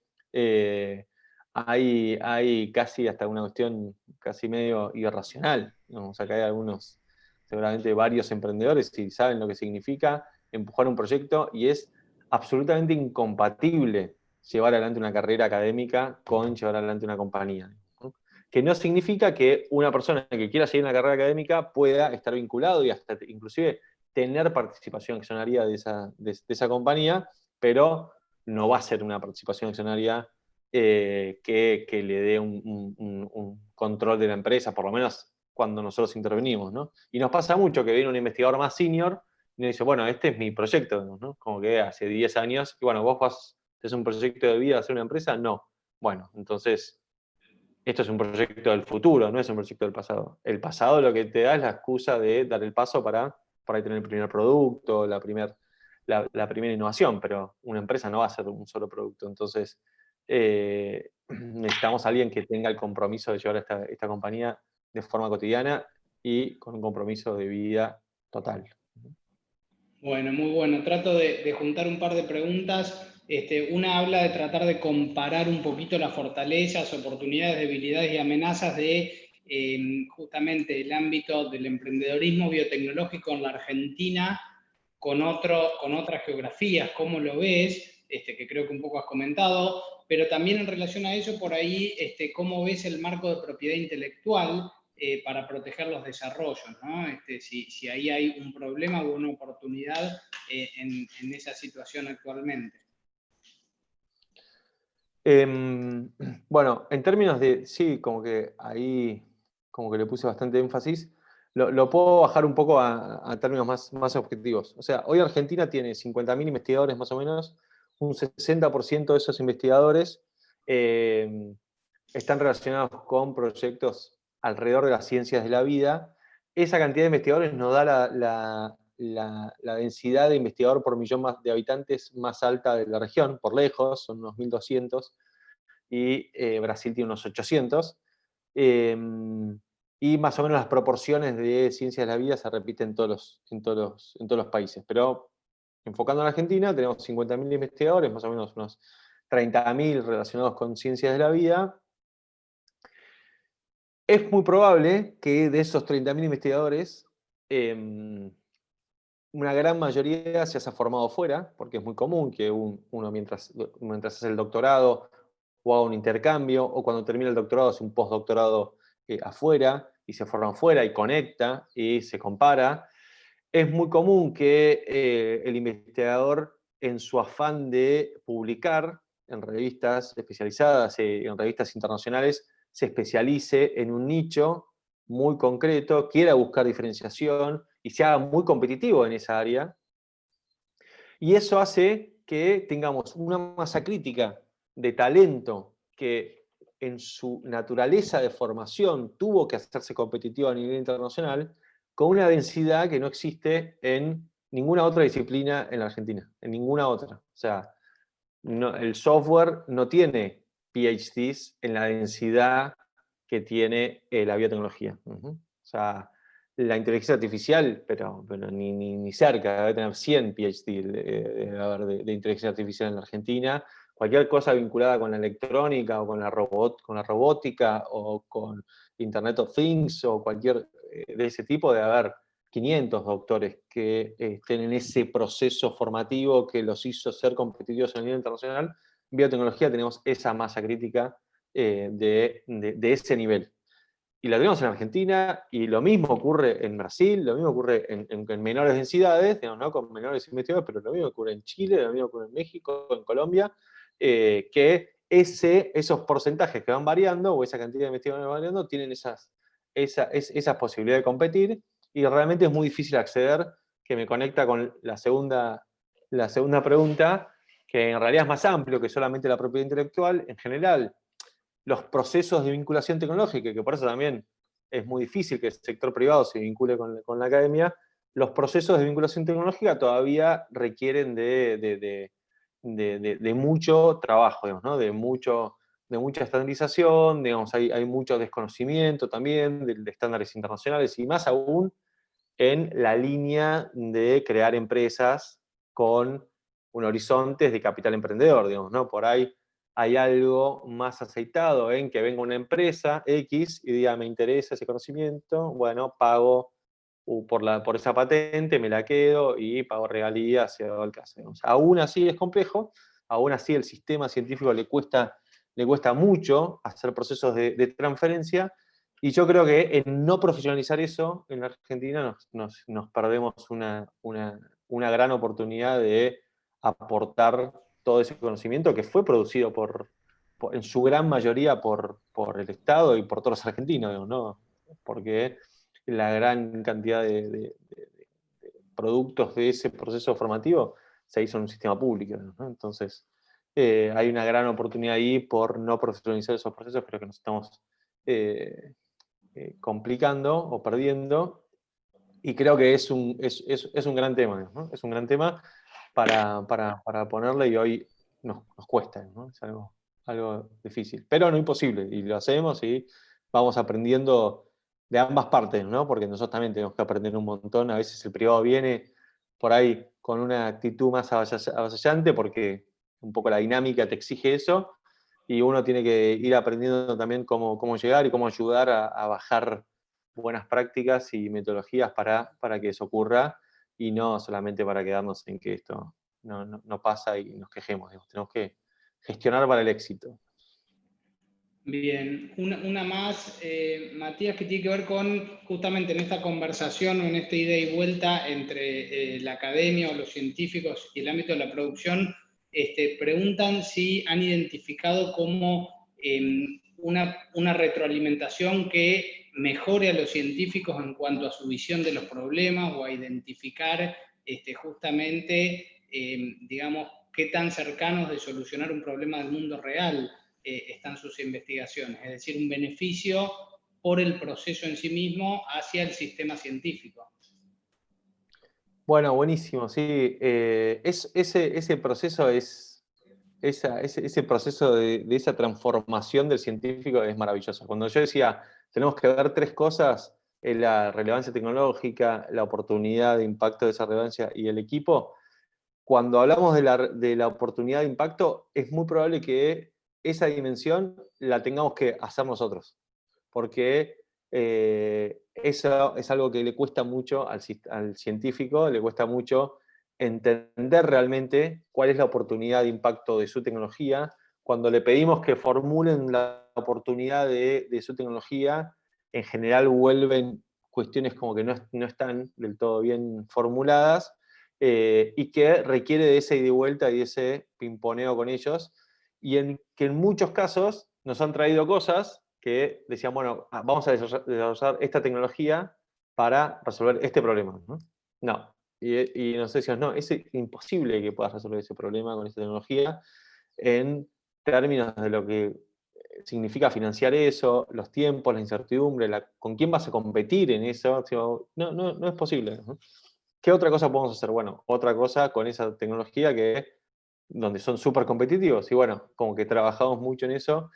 hay casi hasta una cuestión casi medio irracional, ¿no? O sea, que hay algunos, seguramente varios emprendedores, y saben lo que significa empujar un proyecto, y es absolutamente incompatible llevar adelante una carrera académica con llevar adelante una compañía, ¿no? Que no significa que una persona que quiera seguir una carrera académica pueda estar vinculado y hasta inclusive tener participación accionaria de esa compañía, pero no va a ser una participación accionaria que le dé un control de la empresa, por lo menos cuando nosotros intervenimos, ¿no? Y nos pasa mucho que viene un investigador más senior y nos dice, bueno, este es mi proyecto, ¿no? Como que hace 10 años, y bueno, vos tenés un proyecto de vida de hacer una empresa, no. Bueno, entonces esto es un proyecto del futuro, no es un proyecto del pasado. El pasado lo que te da es la excusa de dar el paso para tener el primer producto, la primera innovación, pero una empresa no va a ser un solo producto. Entonces, necesitamos a alguien que tenga el compromiso de llevar esta compañía de forma cotidiana y con un compromiso de vida total. Bueno, muy bueno. Trato de juntar un par de preguntas. Una habla de tratar de comparar un poquito las fortalezas, oportunidades, debilidades y amenazas de justamente el ámbito del emprendedorismo biotecnológico en la Argentina con otras geografías. ¿Cómo lo ves? Que creo que un poco has comentado, pero también en relación a eso, por ahí, ¿cómo ves el marco de propiedad intelectual para proteger los desarrollos, ¿no? Si ahí hay un problema o una oportunidad en esa situación actualmente. Bueno, en términos de, sí, como que ahí como que le puse bastante énfasis, lo puedo bajar un poco a términos más objetivos. O sea, hoy Argentina tiene 50.000 investigadores más o menos, un 60% de esos investigadores están relacionados con proyectos alrededor de las ciencias de la vida. Esa cantidad de investigadores nos da la densidad de investigador por millón de habitantes más alta de la región, por lejos, son unos 1.200, y Brasil tiene unos 800. Y más o menos las proporciones de ciencias de la vida se repiten en todos los países. Pero enfocando en Argentina, tenemos 50.000 investigadores, más o menos unos 30.000 relacionados con ciencias de la vida. Es muy probable que de esos 30.000 investigadores, una gran mayoría se haya formado fuera, porque es muy común que uno mientras hace el doctorado o haga un intercambio, o cuando termina el doctorado hace un postdoctorado afuera, y se forma afuera, y conecta, y se compara, es muy común que el investigador, en su afán de publicar en revistas especializadas, en revistas internacionales, se especialice en un nicho muy concreto, quiera buscar diferenciación y se haga muy competitivo en esa área. Y eso hace que tengamos una masa crítica de talento que en su naturaleza de formación tuvo que hacerse competitivo a nivel internacional, con una densidad que no existe en ninguna otra disciplina en la Argentina, en ninguna otra. O sea, el software no tiene PhDs en la densidad que tiene la biotecnología. O sea, la inteligencia artificial, pero ni cerca, debe tener 100 PhD de inteligencia artificial en la Argentina. Cualquier cosa vinculada con la electrónica o con la robótica o con Internet of Things o cualquier de ese tipo, debe haber 500 doctores que estén en ese proceso formativo que los hizo ser competitivos a nivel internacional. En biotecnología tenemos esa masa crítica de ese nivel. Y la tenemos en Argentina, y lo mismo ocurre en Brasil, lo mismo ocurre en menores densidades, digamos, ¿no? Con menores investigadores, pero lo mismo ocurre en Chile, lo mismo ocurre en México, en Colombia, que esos porcentajes que van variando, o esa cantidad de investigadores que van variando, tienen esa posibilidad de competir, y realmente es muy difícil acceder, que me conecta con la segunda pregunta, que en realidad es más amplio que solamente la propiedad intelectual. En general, los procesos de vinculación tecnológica, que por eso también es muy difícil que el sector privado se vincule con la academia, los procesos de vinculación tecnológica todavía requieren de mucho trabajo, digamos, ¿no? de mucha estandarización, digamos, hay mucho desconocimiento también de estándares internacionales, y más aún en la línea de crear empresas con un horizonte de capital emprendedor, digamos, ¿no? Por ahí hay algo más aceitado en que venga una empresa X y diga, me interesa ese conocimiento, bueno, pago por esa patente, me la quedo y pago regalías, si ha dado el caso. Digamos. Aún así es complejo, aún así el sistema científico le cuesta mucho hacer procesos de transferencia, y yo creo que en no profesionalizar eso en la Argentina nos perdemos una gran oportunidad de aportar todo ese conocimiento que fue producido en su gran mayoría por el Estado y por todos los argentinos, ¿no? Porque la gran cantidad de productos de ese proceso formativo se hizo en un sistema público, ¿no? Entonces, hay una gran oportunidad ahí por no profesionalizar esos procesos, creo que nos estamos complicando o perdiendo, y creo que es un gran tema, ¿no? Es un gran tema para ponerle, y hoy nos cuesta, ¿no? Es algo difícil, pero no imposible, y lo hacemos y vamos aprendiendo de ambas partes, ¿no? Porque nosotros también tenemos que aprender un montón. A veces el privado viene por ahí con una actitud más avasallante porque un poco la dinámica te exige eso, y uno tiene que ir aprendiendo también cómo llegar y cómo ayudar a bajar buenas prácticas y metodologías para que eso ocurra, y no solamente para quedarnos en que esto no pasa y nos quejemos. Digamos. Tenemos que gestionar para el éxito. Bien, una más, Matías, que tiene que ver con justamente en esta conversación o en esta ida y vuelta entre la academia o los científicos y el ámbito de la producción. Preguntan si han identificado como una retroalimentación que mejore a los científicos en cuanto a su visión de los problemas o a identificar justamente, digamos, qué tan cercanos de solucionar un problema del mundo real están sus investigaciones, es decir, un beneficio por el proceso en sí mismo hacia el sistema científico. Bueno, buenísimo, sí. Ese proceso ese proceso de esa transformación del científico es maravilloso. Cuando yo decía, tenemos que ver tres cosas, la relevancia tecnológica, la oportunidad de impacto de esa relevancia y el equipo, cuando hablamos de la oportunidad de impacto, es muy probable que esa dimensión la tengamos que hacer nosotros, porque eso es algo que le cuesta mucho al científico, le cuesta mucho entender realmente cuál es la oportunidad de impacto de su tecnología. Cuando le pedimos que formulen la oportunidad de su tecnología, en general vuelven cuestiones como que no están del todo bien formuladas, y que requiere de esa ida y vuelta y de ese pimponeo con ellos, y que en muchos casos nos han traído cosas que decían, bueno, vamos a desarrollar esta tecnología para resolver este problema, ¿no? No. Y nos decían, no, es imposible que puedas resolver ese problema con esta tecnología en términos de lo que significa financiar eso, los tiempos, la incertidumbre, con quién vas a competir en eso. No es posible, ¿no? ¿Qué otra cosa podemos hacer? Bueno, otra cosa con esa tecnología donde son súper competitivos, y bueno, como que trabajamos mucho en eso,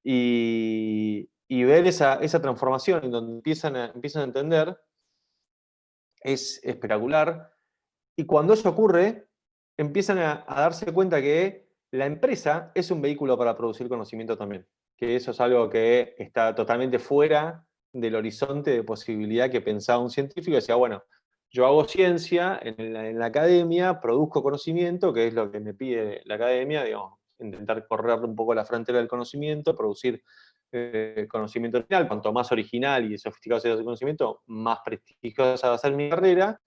y ver esa transformación en donde empiezan a entender es espectacular. Y cuando eso ocurre, empiezan a darse cuenta que la empresa es un vehículo para producir conocimiento también, que eso es algo que está totalmente fuera del horizonte de posibilidad que pensaba un científico. Decía, bueno, yo hago ciencia en la academia, produzco conocimiento, que es lo que me pide la academia, digamos, intentar correr un poco la frontera del conocimiento, producir conocimiento original. Cuanto más original y sofisticado sea ese conocimiento, más prestigiosa va a ser mi carrera.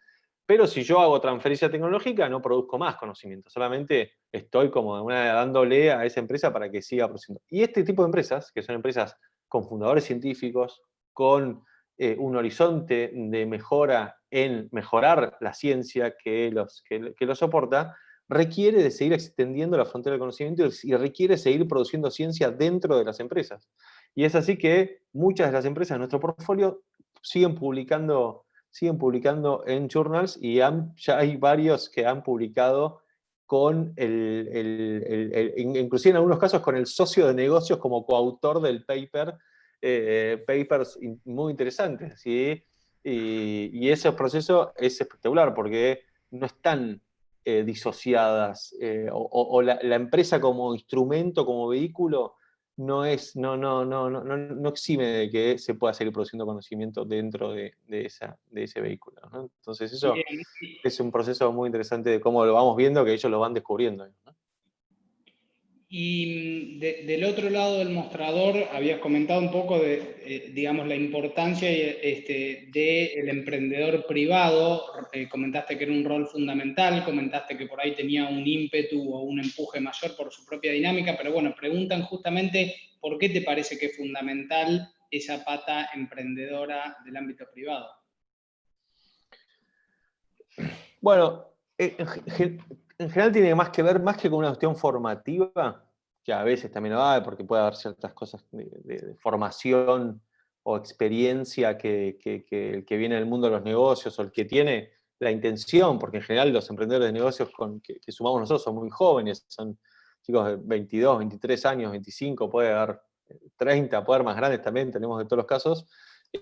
Pero si yo hago transferencia tecnológica, no produzco más conocimiento, solamente estoy como dándole a esa empresa para que siga produciendo. Y este tipo de empresas, que son empresas con fundadores científicos, con un horizonte de mejora en mejorar la ciencia que lo soporta, requiere de seguir extendiendo la frontera del conocimiento y requiere seguir produciendo ciencia dentro de las empresas. Y es así que muchas de las empresas de nuestro portfolio siguen publicando en journals, y ya hay varios que han publicado con inclusive en algunos casos con el socio de negocios como coautor del paper, papers muy interesantes, ¿sí? Y ese proceso es espectacular porque no están disociadas, o la empresa como instrumento, como vehículo, no exime de que se pueda seguir produciendo conocimiento dentro de ese vehículo, ¿no? Entonces eso Bien. es un proceso muy interesante de cómo lo vamos viendo, que ellos lo van descubriendo, ¿no? Y del otro lado del mostrador habías comentado un poco de, digamos, la importancia del emprendedor privado. Comentaste que era un rol fundamental, comentaste que por ahí tenía un ímpetu o un empuje mayor por su propia dinámica, pero bueno, preguntan justamente por qué te parece que es fundamental esa pata emprendedora del ámbito privado. Bueno, en general tiene más que ver, más que con una cuestión formativa, que a veces también lo hay, porque puede haber ciertas cosas de formación o experiencia que el que viene del mundo de los negocios, o el que tiene la intención, porque en general los emprendedores de negocios que sumamos nosotros son muy jóvenes, son chicos de 22, 23 años, 25, puede haber 30, puede haber más grandes también, tenemos de todos los casos,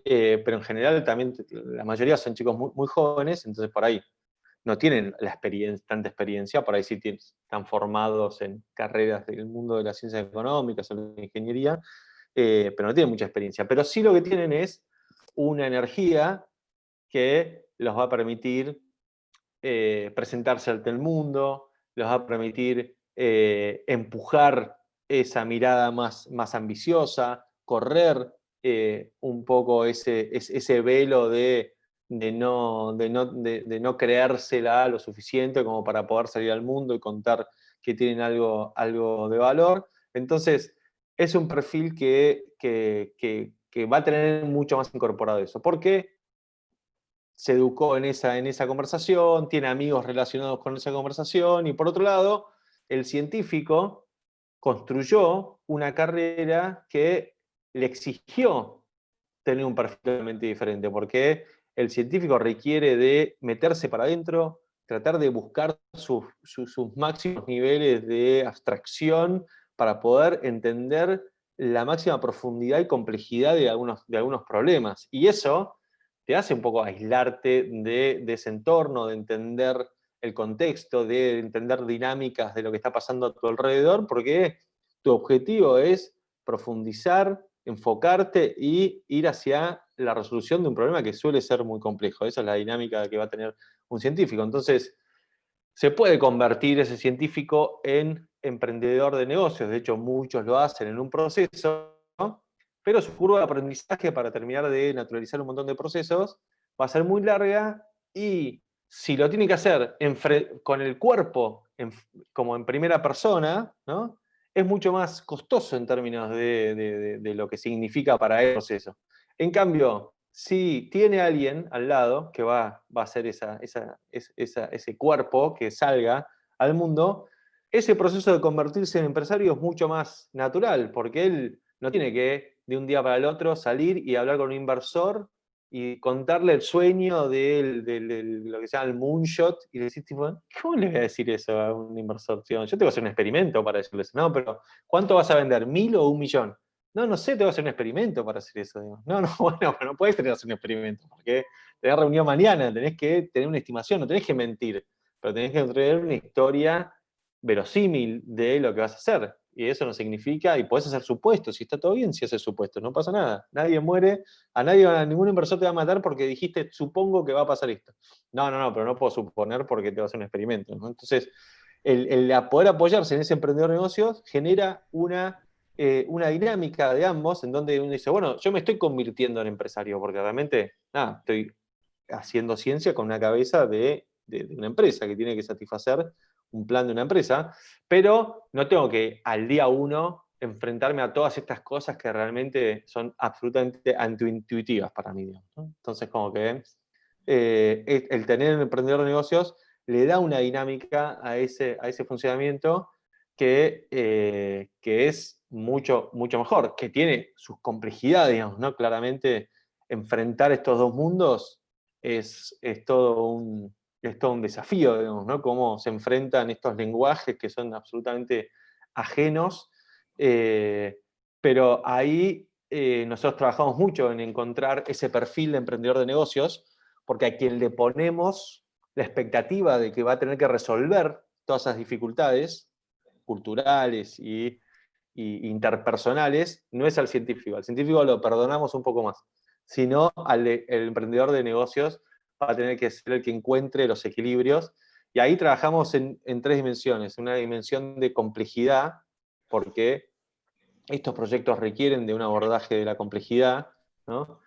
pero en general también la mayoría son chicos muy, muy jóvenes, entonces por ahí no tienen tanta experiencia, por ahí sí están formados en carreras del mundo de las ciencias económicas o de la ingeniería, pero no tienen mucha experiencia. Pero sí lo que tienen es una energía que los va a permitir presentarse ante el mundo, los va a permitir empujar esa mirada más ambiciosa, correr un poco ese velo de no creérsela lo suficiente como para poder salir al mundo y contar que tienen algo de valor. Entonces, es un perfil que va a tener mucho más incorporado eso. ¿Por qué? Se educó en esa conversación, tiene amigos relacionados con esa conversación, y por otro lado, el científico construyó una carrera que le exigió tener un perfil totalmente diferente, porque el científico requiere de meterse para adentro, tratar de buscar sus máximos niveles de abstracción para poder entender la máxima profundidad y complejidad de algunos problemas. Y eso te hace un poco aislarte de ese entorno, de entender el contexto, de entender dinámicas de lo que está pasando a tu alrededor, porque tu objetivo es profundizar, enfocarte y ir hacia la resolución de un problema que suele ser muy complejo. Esa es la dinámica que va a tener un científico. Entonces, se puede convertir ese científico en emprendedor de negocios. De hecho, muchos lo hacen en un proceso, ¿no? pero su curva de aprendizaje para terminar de naturalizar un montón de procesos va a ser muy larga, y si lo tiene que hacer con el cuerpo como en primera persona, ¿no? Es mucho más costoso en términos de lo que significa para el proceso. En cambio, si tiene alguien al lado que va a hacer ese cuerpo que salga al mundo, ese proceso de convertirse en empresario es mucho más natural, porque él no tiene que de un día para el otro salir y hablar con un inversor y contarle el sueño de lo que se llama el moonshot, y decir, tipo, ¿cómo le voy a decir eso a un inversor? Tío? Yo tengo que hacer un experimento para decirle eso. No, pero ¿cuánto vas a vender? ¿1.000 o 1.000.000? No, no sé, tengo que hacer un experimento para hacer eso. Digo. No, no, bueno, pero no puedes tener que hacer un experimento, porque tenés reunión mañana, tenés que tener una estimación, no tenés que mentir, pero tenés que traer una historia verosímil de lo que vas a hacer. Y eso no significa, y podés hacer supuestos, y está todo bien si haces supuestos, no pasa nada. Nadie muere, a ningún inversor te va a matar porque dijiste, supongo que va a pasar esto. No, no, no, pero no puedo suponer porque te va a hacer un experimento, ¿no? Entonces, el poder apoyarse en ese emprendedor de negocios genera una dinámica de ambos en donde uno dice, bueno, yo me estoy convirtiendo en empresario porque realmente, nada, estoy haciendo ciencia con una cabeza de una empresa que tiene que satisfacer un plan de una empresa, pero no tengo que al día uno enfrentarme a todas estas cosas que realmente son absolutamente antiintuitivas para mí. ¿No? Entonces, como que el tener un emprendedor de negocios le da una dinámica a ese funcionamiento que es mucho, mucho mejor, que tiene sus complejidades, digamos, ¿no? Claramente, enfrentar estos dos mundos es todo un desafío, digamos, ¿no? Cómo se enfrentan estos lenguajes que son absolutamente ajenos, pero ahí nosotros trabajamos mucho en encontrar ese perfil de emprendedor de negocios, porque a quien le ponemos la expectativa de que va a tener que resolver todas esas dificultades culturales y interpersonales, no es al científico lo perdonamos un poco más, sino el emprendedor de negocios va a tener que ser el que encuentre los equilibrios. Y ahí trabajamos en tres dimensiones. Una dimensión de complejidad, porque estos proyectos requieren de un abordaje de la complejidad, ¿no?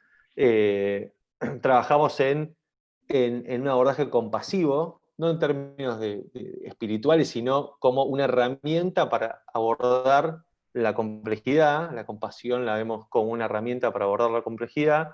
Trabajamos en un abordaje compasivo, no en términos espirituales, sino como una herramienta para abordar la complejidad. La compasión la vemos como una herramienta para abordar la complejidad,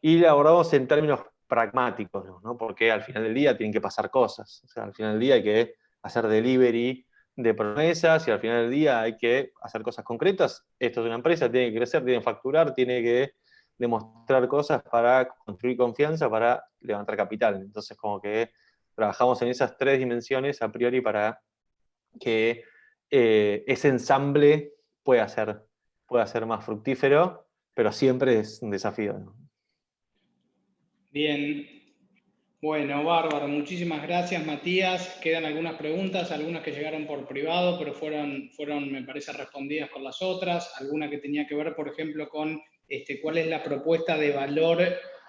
y la abordamos en términos pragmáticos, ¿no? Porque al final del día tienen que pasar cosas. O sea, al final del día hay que hacer delivery de promesas, y al final del día hay que hacer cosas concretas. Esto es una empresa, tiene que crecer, tiene que facturar, tiene que demostrar cosas para construir confianza, para levantar capital. Entonces, como que trabajamos en esas tres dimensiones a priori para que ese ensamble pueda ser más fructífero, pero siempre es un desafío, ¿no? Bien, bueno, bárbaro, muchísimas gracias, Matías. Quedan algunas preguntas, algunas que llegaron por privado, pero fueron, me parece, respondidas con las otras. Alguna que tenía que ver, por ejemplo, con cuál es la propuesta de valor,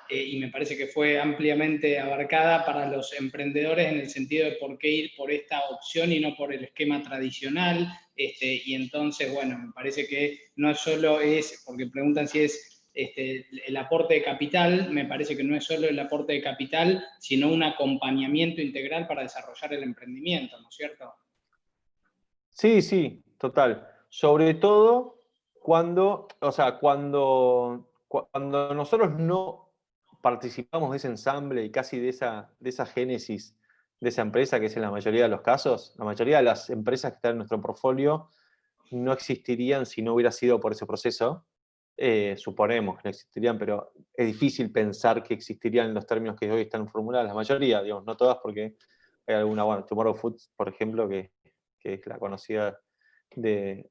y me parece que fue ampliamente abarcada para los emprendedores en el sentido de por qué ir por esta opción y no por el esquema tradicional. Y entonces, bueno, me parece que no solo es, porque preguntan si es el aporte de capital, me parece que no es solo el aporte de capital, sino un acompañamiento integral para desarrollar el emprendimiento, ¿no es cierto? Sí, sí, total. Sobre todo cuando nosotros no participamos de ese ensamble y casi de esa génesis de esa empresa, que es en la mayoría de los casos, la mayoría de las empresas que están en nuestro portfolio no existirían si no hubiera sido por ese proceso. Suponemos que no existirían, pero es difícil pensar que existirían en los términos que hoy están formuladas. La mayoría, digamos, no todas, porque hay alguna, bueno, Tomorrow Foods, por ejemplo, que es la conocida de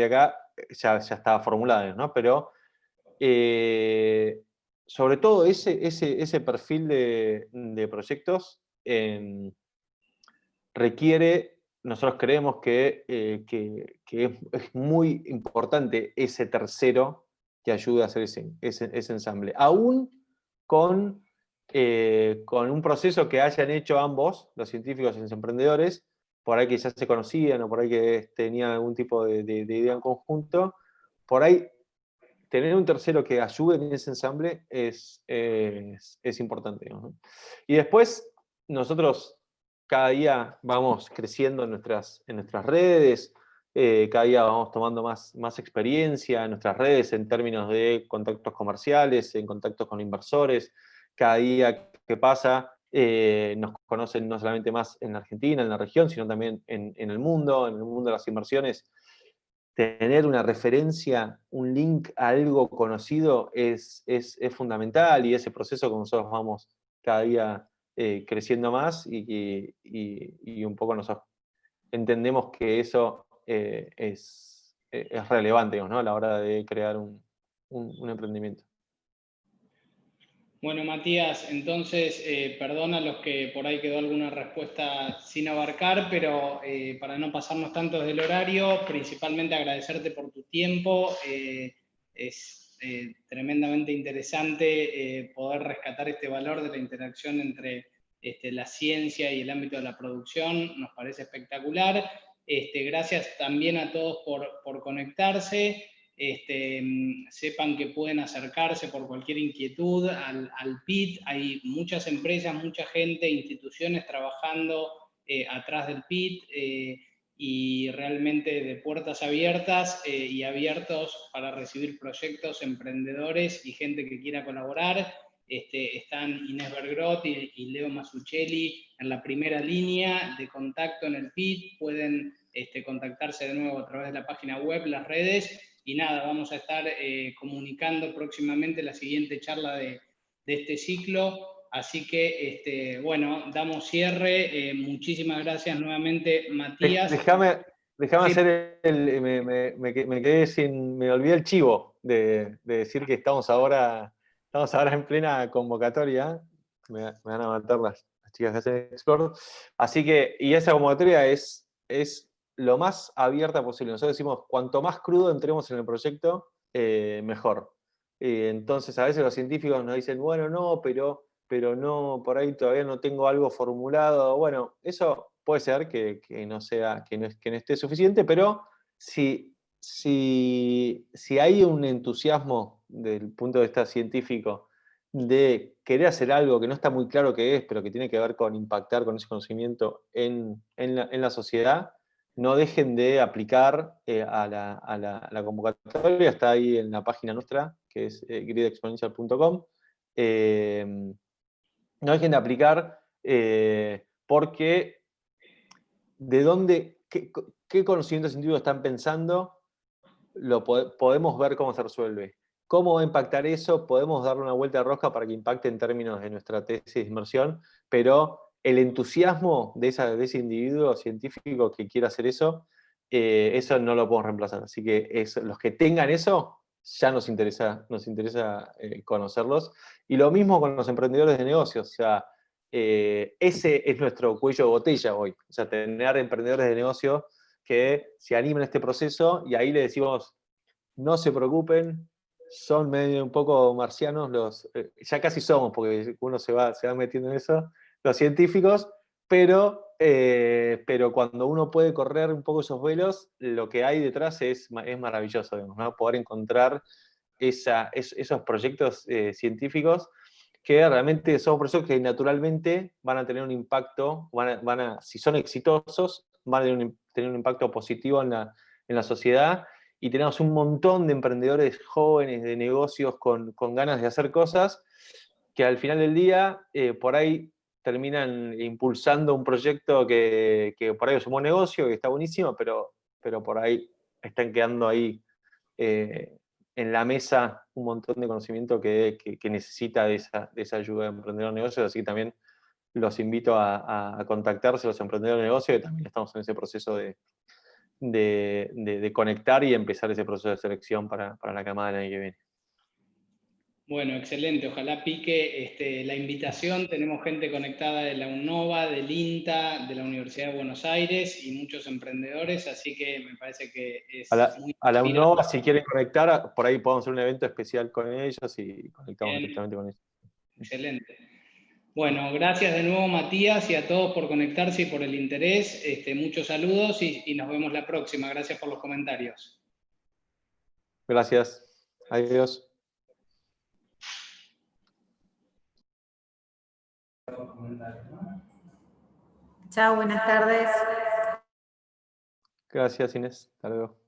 acá, ya estaba formulada, ¿no? Pero sobre todo ese perfil de proyectos requiere, nosotros creemos que es muy importante ese tercero que ayude a hacer ese ensamble. Aún con un proceso que hayan hecho ambos, los científicos y los emprendedores, por ahí que ya se conocían o por ahí que tenían algún tipo de idea en conjunto, por ahí tener un tercero que ayude en ese ensamble es importante, digamos, ¿no? Y después, nosotros cada día vamos creciendo en nuestras redes, cada día vamos tomando más experiencia en nuestras redes en términos de contactos comerciales, en contactos con inversores. Cada día que pasa, nos conocen no solamente más en Argentina, en la región, sino también en el mundo de las inversiones. Tener una referencia, un link a algo conocido es fundamental, y ese proceso que nosotros vamos cada día creciendo más, y un poco nosotros entendemos que eso es relevante, digamos, ¿no? A la hora de crear un emprendimiento. Bueno, Matías, entonces, perdona a los que por ahí quedó alguna respuesta sin abarcar, pero para no pasarnos tanto del horario, principalmente agradecerte por tu tiempo. Es tremendamente interesante poder rescatar este valor de la interacción entre la ciencia y el ámbito de la producción. Nos parece espectacular. Gracias también a todos por conectarse. Sepan que pueden acercarse por cualquier inquietud al PIT. Hay muchas empresas, mucha gente, instituciones trabajando atrás del PIT, y realmente de puertas abiertas y abiertos para recibir proyectos, emprendedores y gente que quiera colaborar. Están Inés Bergrot y Leo Masuccelli en la primera línea de contacto en el PIT. Pueden contactarse de nuevo a través de la página web, las redes. Y nada, vamos a estar comunicando próximamente la siguiente charla de este ciclo. Así que, bueno, damos cierre. Muchísimas gracias nuevamente, Matías. Déjame sí. hacer me quedé me olvidé el chivo de decir que estamos ahora en plena convocatoria. Me van a matar las chicas que hacen Explore. Así que, y esa convocatoria es lo más abierta posible. Nosotros decimos, cuanto más crudo entremos en el proyecto, mejor. Entonces, a veces los científicos nos dicen, bueno, no, pero no, por ahí todavía no tengo algo formulado. Bueno, eso puede ser que no sea, que no esté suficiente, pero si hay un entusiasmo del punto de vista científico de querer hacer algo que no está muy claro qué es, pero que tiene que ver con impactar con ese conocimiento en la sociedad, no dejen de aplicar a la convocatoria. Está ahí en la página nuestra, que es gridexponential.com. No dejen de aplicar, porque qué conocimientos científicos están pensando, podemos ver cómo se resuelve. ¿Cómo va a impactar eso? Podemos darle una vuelta de rosca para que impacte en términos de nuestra tesis de inmersión, pero el entusiasmo de ese individuo científico que quiera hacer eso no lo podemos reemplazar. Así que los que tengan eso, ya nos interesa conocerlos. Y lo mismo con los emprendedores de negocios. O sea, ese es nuestro cuello de botella hoy. O sea, tener emprendedores de negocio que se animen a este proceso, y ahí le decimos, no se preocupen, son medio un poco marcianos ya casi somos, porque uno se va metiendo en eso, los científicos, pero cuando uno puede correr un poco esos velos, lo que hay detrás es maravilloso, digamos, ¿no? Poder encontrar esos proyectos científicos que realmente son proyectos que naturalmente van a tener un impacto, si son exitosos, van a tener un impacto positivo en la sociedad. Y tenemos un montón de emprendedores jóvenes de negocios con ganas de hacer cosas, que al final del día por ahí terminan impulsando un proyecto que por ahí es un buen negocio, que está buenísimo, pero por ahí están quedando ahí en la mesa un montón de conocimiento que necesita de esa ayuda de emprendedor de negocios. Así que también los invito a contactarse a los emprendedores de negocios, que también estamos en ese proceso de conectar y empezar ese proceso de selección para la camada del año que viene. Bueno, excelente. Ojalá pique la invitación. Tenemos gente conectada de la UNOVA, del INTA, de la Universidad de Buenos Aires y muchos emprendedores, así que me parece que es muy A la inspirador. UNOVA, si quieren conectar, por ahí podemos hacer un evento especial con ellos y conectamos directamente con ellos. Excelente. Bueno, gracias de nuevo, Matías, y a todos por conectarse y por el interés. Muchos saludos y nos vemos la próxima. Gracias por los comentarios. Gracias. Adiós. Chao, buenas tardes. Gracias, Inés. Hasta luego.